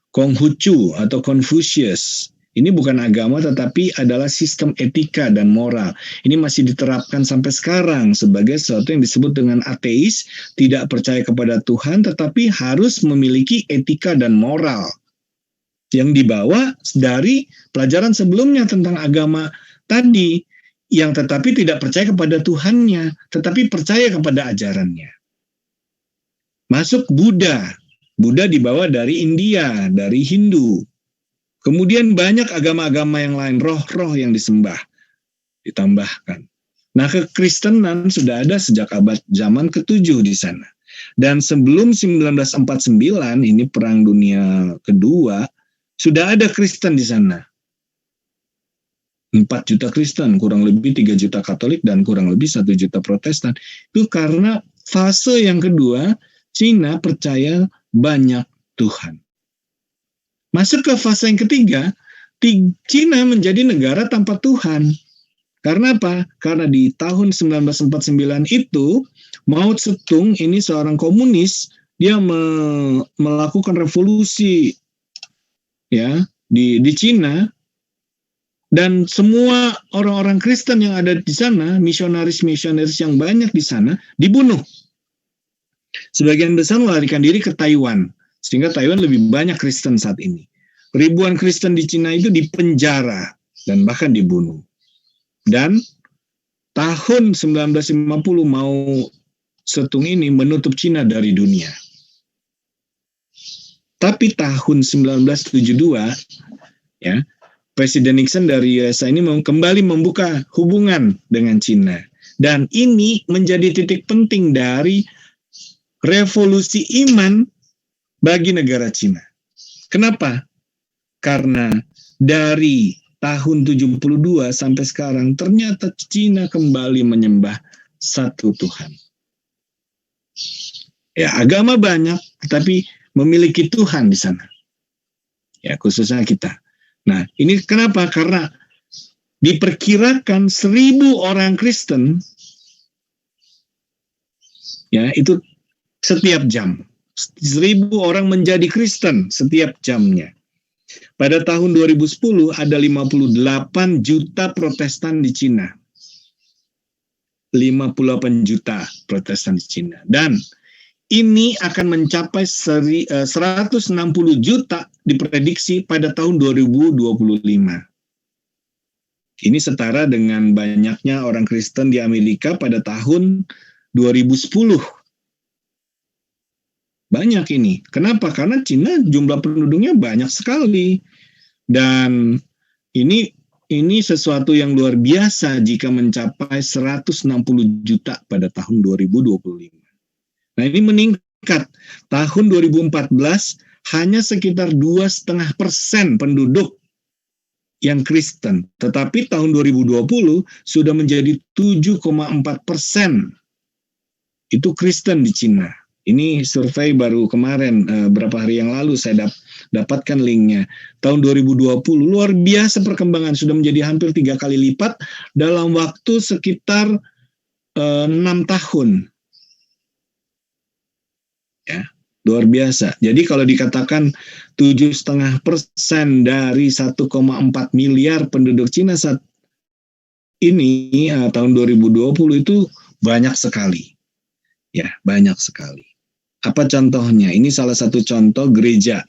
Konghucu atau Confucius. Ini bukan agama tetapi adalah sistem etika dan moral. Ini masih diterapkan sampai sekarang sebagai sesuatu yang disebut dengan ateis, tidak percaya kepada Tuhan tetapi harus memiliki etika dan moral yang dibawa dari pelajaran sebelumnya tentang agama tadi, yang tetapi tidak percaya kepada Tuhannya, tetapi percaya kepada ajarannya. Masuk Buddha. Buddha dibawa dari India, dari Hindu. Kemudian banyak agama-agama yang lain, roh-roh yang disembah, ditambahkan. Nah, kekristenan sudah ada sejak abad zaman ke-7 di sana. Dan sebelum 1949, ini Perang Dunia Kedua, sudah ada Kristen di sana. 4 juta Kristen, kurang lebih 3 juta Katolik, dan kurang lebih 1 juta Protestan. Itu karena fase yang kedua, Cina percaya banyak Tuhan. Masuk ke fase yang ketiga, Cina menjadi negara tanpa Tuhan. Karena apa? Karena di tahun 1949 itu, Mao Zedong ini seorang komunis, dia melakukan revolusi ya di Cina, dan semua orang-orang Kristen yang ada di sana, misionaris-misionaris yang banyak di sana, dibunuh. Sebagian besar melarikan diri ke Taiwan, sehingga Taiwan lebih banyak Kristen saat ini. ribuan Kristen di Cina itu dipenjara dan bahkan dibunuh. Dan tahun 1950 Mao Zedong ini menutup Cina dari dunia. Tapi tahun 1972 ya, Presiden Nixon dari USA ini kembali membuka hubungan dengan Cina. Dan ini menjadi titik penting dari revolusi iman bagi negara Cina. Kenapa? Karena dari tahun 72 sampai sekarang ternyata Cina kembali menyembah satu Tuhan. Ya, agama banyak, tapi memiliki Tuhan di sana. Ya, khususnya kita. Nah, ini kenapa? Karena diperkirakan 1.000 orang Kristen, ya, itu setiap jam. 1.000 orang menjadi Kristen setiap jamnya. Pada tahun 2010 ada 58 juta Protestan di Cina. 58 juta Protestan di Cina. Dan ini akan mencapai 160 juta diprediksi pada tahun 2025. Ini setara dengan banyaknya orang Kristen di Amerika pada tahun 2010. Banyak ini. Kenapa? Karena Cina jumlah penduduknya banyak sekali. Dan ini sesuatu yang luar biasa jika mencapai 160 juta pada tahun 2025. Nah, ini meningkat. Tahun 2014 hanya sekitar 2,5% penduduk yang Kristen. Tetapi tahun 2020 sudah menjadi 7,4%. Itu Kristen di Cina. Ini survei baru kemarin, berapa hari yang lalu saya dapatkan linknya. Tahun 2020 luar biasa perkembangan, sudah menjadi hampir 3 kali lipat dalam waktu sekitar 6 tahun. Ya, luar biasa. Jadi kalau dikatakan 7,5% dari 1,4 miliar penduduk Cina saat ini tahun 2020 itu banyak sekali. Ya, banyak sekali. Apa contohnya? Ini salah satu contoh gereja.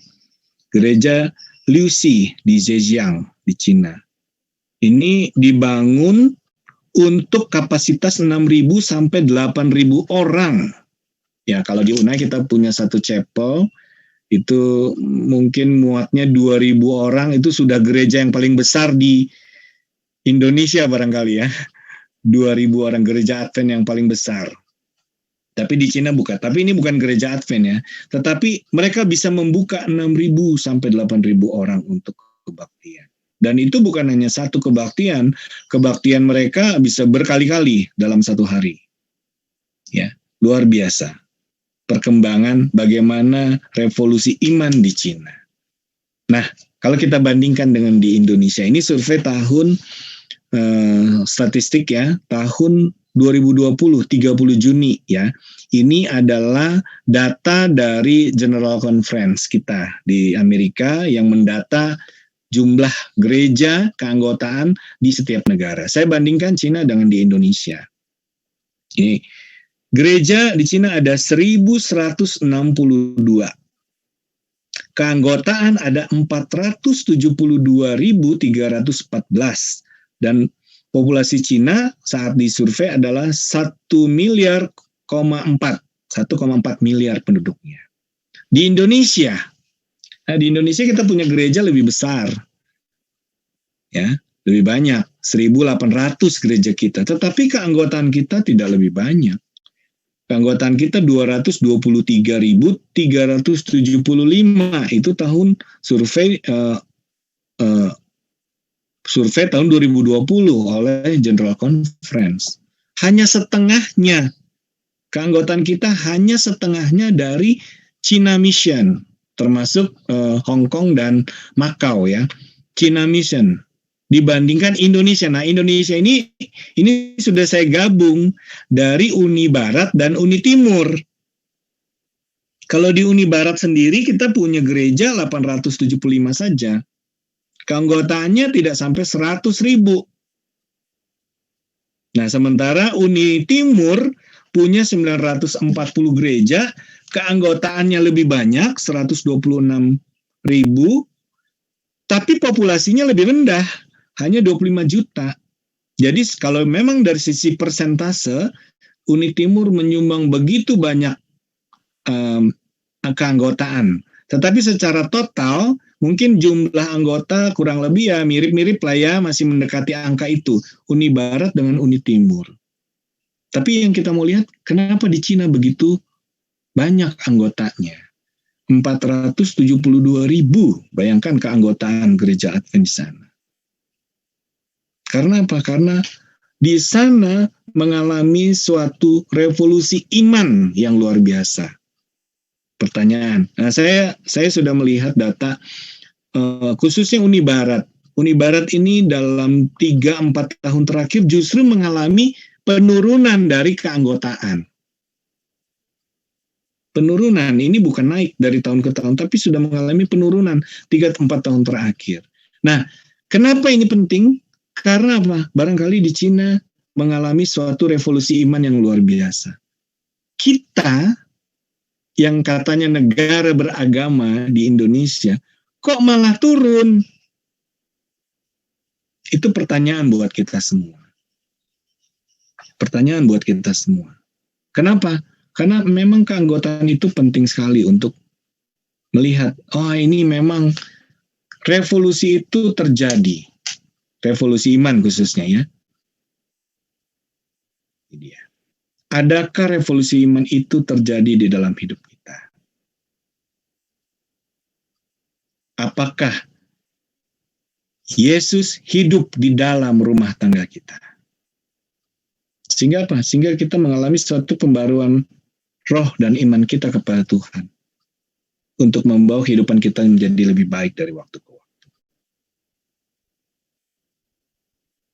Gereja Liuxi di Zhejiang di Cina. Ini dibangun untuk kapasitas 6.000 sampai 8.000 orang. Ya, kalau di UNAI kita punya satu chapel, itu mungkin muatnya 2.000 orang, itu sudah gereja yang paling besar di Indonesia barangkali ya. 2.000 orang, gereja Advent yang paling besar. Tapi di Cina bukan. Tapi ini bukan gereja Advent ya. Tetapi mereka bisa membuka 6.000 sampai 8.000 orang untuk kebaktian. Dan itu bukan hanya satu kebaktian. Kebaktian mereka bisa berkali-kali dalam satu hari. Ya, luar biasa. Perkembangan bagaimana revolusi iman di Cina. Nah, kalau kita bandingkan dengan di Indonesia, ini survei tahun statistik ya, tahun 2020, 30 Juni ya. Ini adalah data dari General Conference kita di Amerika yang mendata jumlah gereja keanggotaan di setiap negara. Saya bandingkan Cina dengan di Indonesia. Ini gereja di Cina ada 1.162. Keanggotaan ada 472.314. Dan populasi Cina saat disurvei adalah 1,4 miliar penduduknya. Di Indonesia, kita punya gereja lebih besar. Ya, lebih banyak, 1.800 gereja kita. Tetapi keanggotaan kita tidak lebih banyak. Keanggotaan kita 223.375. Itu tahun survei tahun 2020 oleh General Conference. Hanya setengahnya, keanggotaan kita hanya setengahnya dari China Mission, termasuk Hong Kong dan Macau ya. China Mission dibandingkan Indonesia. Nah, Indonesia ini sudah saya gabung dari Uni Barat dan Uni Timur. Kalau di Uni Barat sendiri kita punya gereja 875 saja. Keanggotaannya tidak sampai 100.000. Nah, sementara Uni Timur punya 940 gereja, keanggotaannya lebih banyak, 126.000, Tapi populasinya lebih rendah, hanya 25 juta. Jadi kalau memang dari sisi persentase, Uni Timur menyumbang begitu banyak keanggotaan. Tetapi secara total, mungkin jumlah anggota kurang lebih ya mirip-mirip lah ya, masih mendekati angka itu. Uni Barat dengan Uni Timur. Tapi yang kita mau lihat, kenapa di Cina begitu banyak anggotanya? 472.000, bayangkan keanggotaan gereja Advent di sana. Karena apa? Karena di sana mengalami suatu revolusi iman yang luar biasa. Pertanyaan, nah saya sudah melihat data khususnya Uni Barat. Uni Barat ini dalam 3-4 tahun terakhir justru mengalami penurunan dari keanggotaan. Penurunan ini bukan naik dari tahun ke tahun, tapi sudah mengalami penurunan 3-4 tahun terakhir. Nah, kenapa ini penting? Karena apa? Barangkali di Cina mengalami suatu revolusi iman yang luar biasa. Kita yang katanya negara beragama di Indonesia, kok malah turun? Itu pertanyaan buat kita semua. Pertanyaan buat kita semua. Kenapa? Karena memang keanggotaan itu penting sekali untuk melihat, oh ini memang revolusi itu terjadi. Revolusi iman khususnya ya. Ini dia. Adakah revolusi iman itu terjadi di dalam hidup kita? Apakah Yesus hidup di dalam rumah tangga kita? Sehingga apa? Sehingga kita mengalami suatu pembaruan roh dan iman kita kepada Tuhan untuk membawa kehidupan kita menjadi lebih baik dari waktu ke waktu.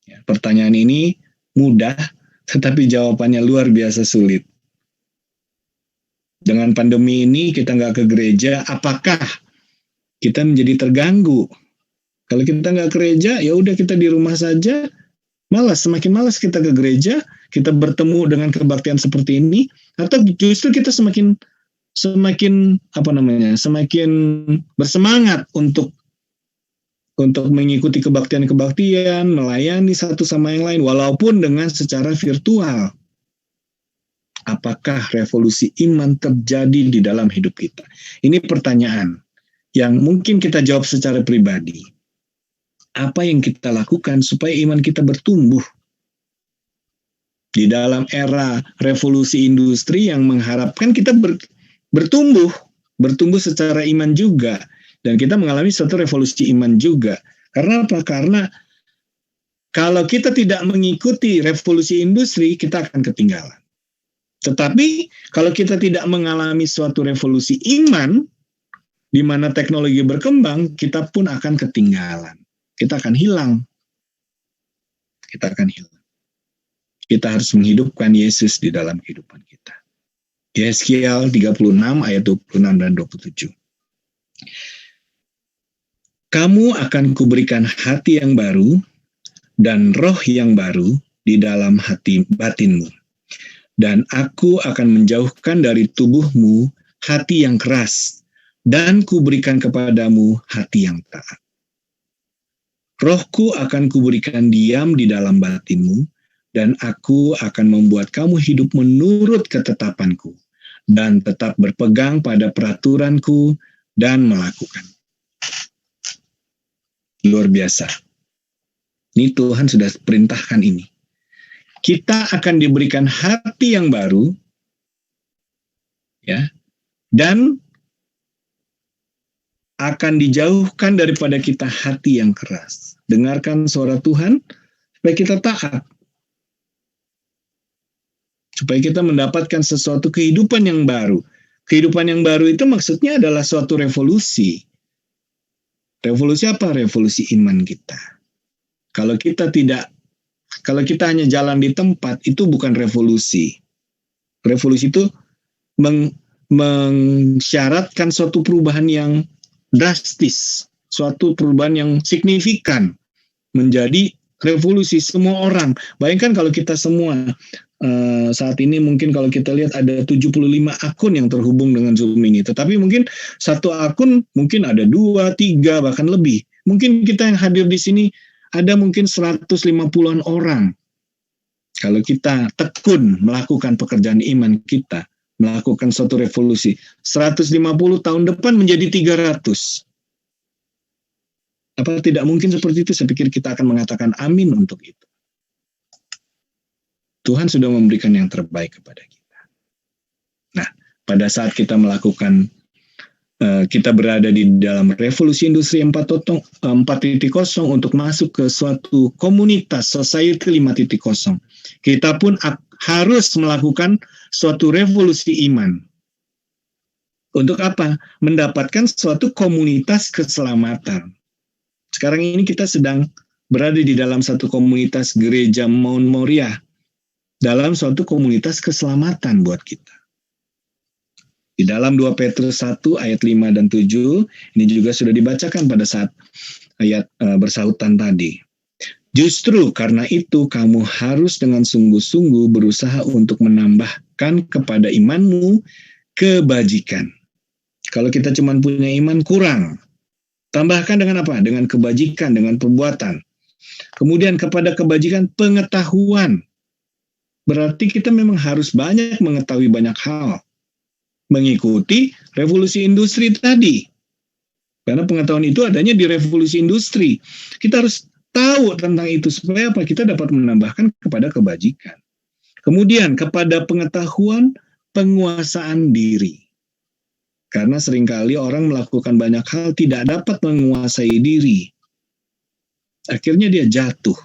Ya, pertanyaan ini mudah, tetapi jawabannya luar biasa sulit. Dengan pandemi ini kita nggak ke gereja, apakah kita menjadi terganggu? Kalau kita nggak ke gereja, ya udah kita di rumah saja. Semakin malas kita ke gereja, kita bertemu dengan kebaktian seperti ini, atau justru kita semakin bersemangat untuk mengikuti kebaktian-kebaktian, melayani satu sama yang lain, walaupun dengan secara virtual. Apakah revolusi iman terjadi di dalam hidup kita? Ini pertanyaan yang mungkin kita jawab secara pribadi. Apa yang kita lakukan supaya iman kita bertumbuh? Di dalam era revolusi industri yang mengharapkan kita bertumbuh secara iman juga. Dan kita mengalami suatu revolusi iman juga. Karena apa? Karena kalau kita tidak mengikuti revolusi industri, kita akan ketinggalan. Tetapi kalau kita tidak mengalami suatu revolusi iman, di mana teknologi berkembang, kita pun akan ketinggalan. Kita akan hilang. Kita harus menghidupkan Yesus di dalam kehidupan kita. Yeskiel 36 ayat 26 dan 27. Kamu akan kuberikan hati yang baru dan roh yang baru di dalam hati batinmu. Dan aku akan menjauhkan dari tubuhmu hati yang keras dan kuberikan kepadamu hati yang taat. Rohku akan kuberikan diam di dalam batinmu, dan aku akan membuat kamu hidup menurut ketetapanku, dan tetap berpegang pada peraturanku, dan melakukan. Luar biasa. Ini Tuhan sudah perintahkan ini. Kita akan diberikan hati yang baru, ya, dan akan dijauhkan daripada kita hati yang keras. Dengarkan suara Tuhan, supaya kita taat. Supaya kita mendapatkan sesuatu kehidupan yang baru. Kehidupan yang baru itu maksudnya adalah suatu revolusi. Revolusi apa? Revolusi iman kita. Kalau kita hanya jalan di tempat, itu bukan revolusi. Revolusi itu mensyaratkan suatu perubahan yang drastis, suatu perubahan yang signifikan, menjadi revolusi semua orang. Bayangkan kalau kita semua saat ini mungkin kalau kita lihat ada 75 akun yang terhubung dengan Zoom ini, tetapi mungkin satu akun mungkin ada 2, 3 bahkan lebih. Mungkin kita yang hadir di sini ada mungkin 150-an orang. Kalau kita tekun melakukan pekerjaan iman kita, melakukan suatu revolusi, 150 tahun depan menjadi 300. Apa tidak mungkin seperti itu? Saya pikir kita akan mengatakan amin untuk itu. Tuhan sudah memberikan yang terbaik kepada kita. Nah, pada saat kita melakukan, kita berada di dalam revolusi industri 4.0 untuk masuk ke suatu komunitas society 5.0. Kita pun harus melakukan suatu revolusi iman. Untuk apa? Mendapatkan suatu komunitas keselamatan. Sekarang ini kita sedang berada di dalam satu komunitas gereja Mount Moriah, dalam suatu komunitas keselamatan buat kita. Di dalam 2 Petrus 1 ayat 5 dan 7, ini juga sudah dibacakan pada saat ayat bersahutan tadi. Justru karena itu kamu harus dengan sungguh-sungguh berusaha untuk menambahkan kepada imanmu kebajikan. Kalau kita cuma punya iman kurang, tambahkan dengan apa? Dengan kebajikan, dengan perbuatan. Kemudian kepada kebajikan pengetahuan. Berarti kita memang harus banyak mengetahui banyak hal. Mengikuti revolusi industri tadi. Karena pengetahuan itu adanya di revolusi industri. Kita harus tahu tentang itu supaya apa? Kita dapat menambahkan kepada kebajikan. Kemudian kepada pengetahuan penguasaan diri. Karena seringkali orang melakukan banyak hal tidak dapat menguasai diri. Akhirnya dia jatuh.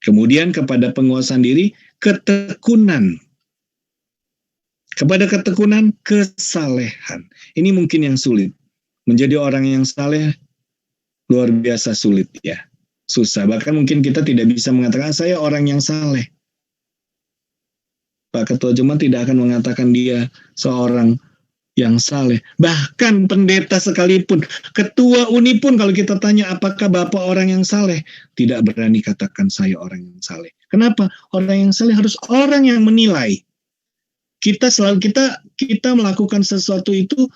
Kemudian kepada penguasaan diri, ketekunan. Kepada ketekunan, kesalehan. Ini mungkin yang sulit. Menjadi orang yang saleh luar biasa sulit ya. Susah. Bahkan mungkin kita tidak bisa mengatakan saya orang yang saleh. Pak Ketua Jemaat tidak akan mengatakan dia seorang yang saleh. Bahkan pendeta sekalipun, ketua uni pun kalau kita tanya apakah Bapak orang yang saleh, tidak berani katakan saya orang yang saleh. Kenapa? Orang yang saleh harus orang yang menilai. Kita melakukan sesuatu itu,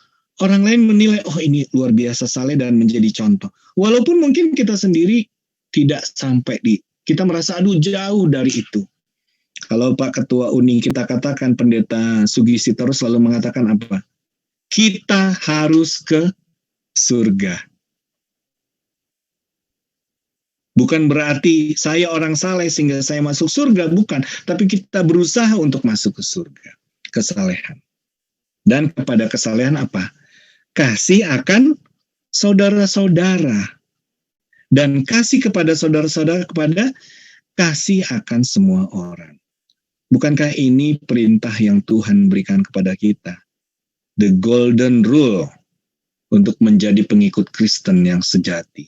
orang lain menilai, oh ini luar biasa saleh dan menjadi contoh. Walaupun mungkin kita sendiri tidak sampai kita merasa aduh jauh dari itu. Kalau Pak Ketua Uni kita katakan, Pendeta Sugisi terus selalu mengatakan apa? Kita harus ke surga. Bukan berarti saya orang saleh sehingga saya masuk surga, bukan. Tapi kita berusaha untuk masuk ke surga. Kesalehan. Dan kepada kesalehan apa? Kasih akan saudara-saudara. Dan kasih kepada saudara-saudara kepada kasih akan semua orang. Bukankah ini perintah yang Tuhan berikan kepada kita? The golden rule untuk menjadi pengikut Kristen yang sejati.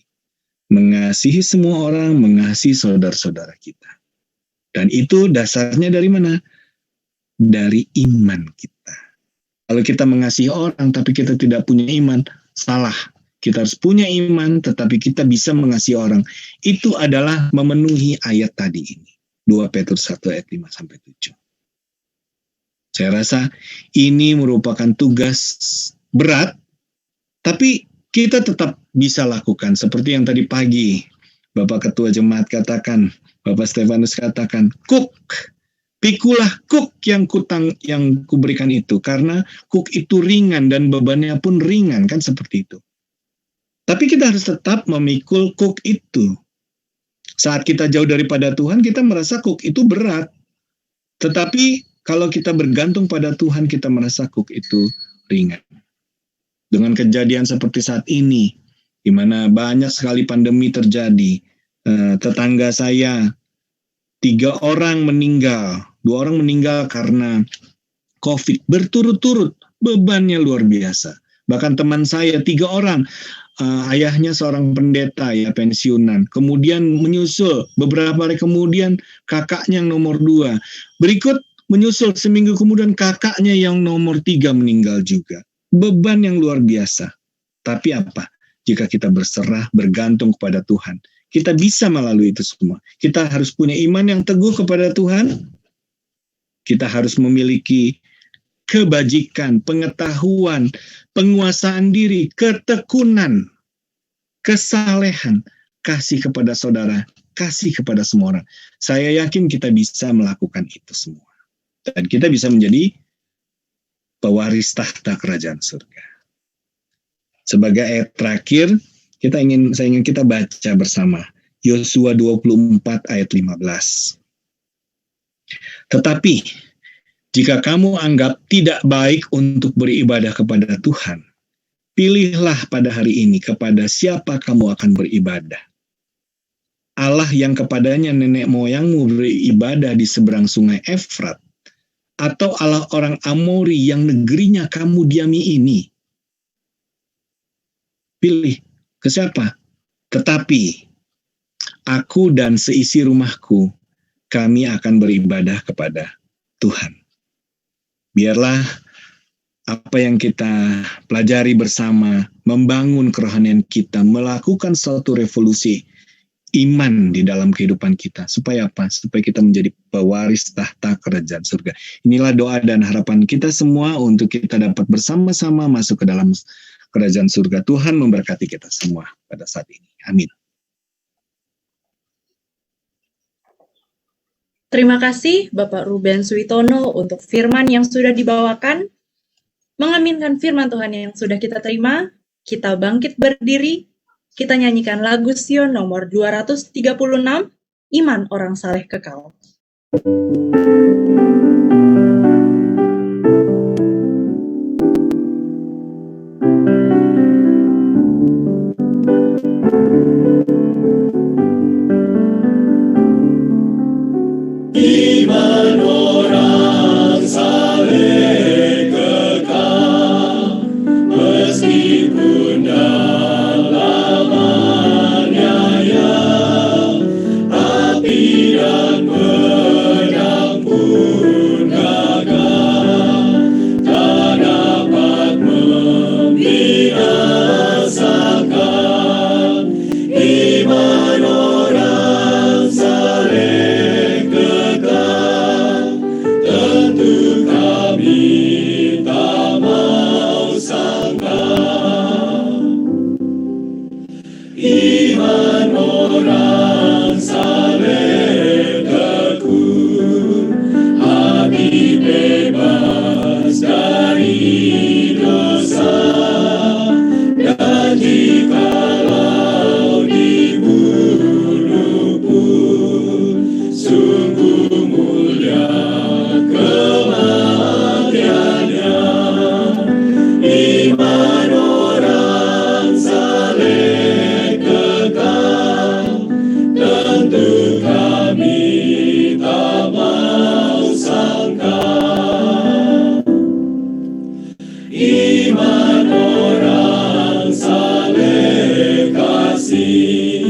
Mengasihi semua orang, mengasihi saudara-saudara kita. Dan itu dasarnya dari mana? Dari iman kita. Kalau kita mengasihi orang tapi kita tidak punya iman, salah. Kita harus punya iman tetapi kita bisa mengasihi orang. Itu adalah memenuhi ayat tadi ini. 2 Petrus 1 ayat 5-7. Saya rasa ini merupakan tugas berat, tapi kita tetap bisa lakukan. Seperti yang tadi pagi Bapak Ketua Jemaat katakan, Bapak Stefanus katakan, pikulah kuk yang kuberikan itu, karena kuk itu ringan dan bebannya pun ringan, kan seperti itu. Tapi kita harus tetap memikul kuk itu. Saat kita jauh daripada Tuhan, kita merasa kuk itu berat. Tetapi kalau kita bergantung pada Tuhan, kita merasa kuk itu ringan. Dengan kejadian seperti saat ini, di mana banyak sekali pandemi terjadi, tetangga saya, 3 orang meninggal, 2 orang meninggal karena COVID berturut-turut, bebannya luar biasa. Bahkan teman saya 3 orang, ayahnya seorang pendeta ya pensiunan, kemudian menyusul beberapa hari kemudian kakaknya yang nomor 2, berikut menyusul seminggu kemudian kakaknya yang nomor 3 meninggal juga. Beban yang luar biasa. Tapi apa? Jika kita berserah, bergantung kepada Tuhan, kita bisa melalui itu semua. Kita harus punya iman yang teguh kepada Tuhan. Kita harus memiliki kebajikan, pengetahuan, penguasaan diri, ketekunan. kesalehan, kasih kepada saudara, kasih kepada semua orang. Saya yakin kita bisa melakukan itu semua. Dan kita bisa menjadi pewaris tahta kerajaan surga. Sebagai ayat terakhir, saya ingin kita baca bersama Yosua 24 ayat 15. Tetapi jika kamu anggap tidak baik untuk beribadah kepada Tuhan, pilihlah pada hari ini kepada siapa kamu akan beribadah. Allah yang kepadanya nenek moyangmu beribadah di seberang sungai Efrat, atau Allah orang Amori yang negerinya kamu diami ini. Pilih ke siapa? Tetapi aku dan seisi rumahku, kami akan beribadah kepada Tuhan. Biarlah apa yang kita pelajari bersama, membangun kerohanian kita, melakukan suatu revolusi iman di dalam kehidupan kita. Supaya apa? Supaya kita menjadi pewaris tahta kerajaan surga. Inilah doa dan harapan kita semua untuk kita dapat bersama-sama masuk ke dalam kerajaan surga. Tuhan memberkati kita semua pada saat ini. Amin. Terima kasih Bapak Ruben Suitono untuk firman yang sudah dibawakan. Mengaminkan firman Tuhan yang sudah kita terima, kita bangkit berdiri, kita nyanyikan lagu Sion nomor 236, Iman Orang Saleh Kekal. Iman orang saleh kekal, meskipun dalam aniaya, api dan pedang pun gagal, tak dapat membinasakan. Iman orang saleh kekal, tentu kami tak mau sangkal. Iman orang saleh tekun, hati bebas dari dosa, dan jikalau dibunuh pun sungguh mulia kematiannya. Iman orang saleh kekal, tentu kami tak mau sangkal. Iman orang saleh kasih,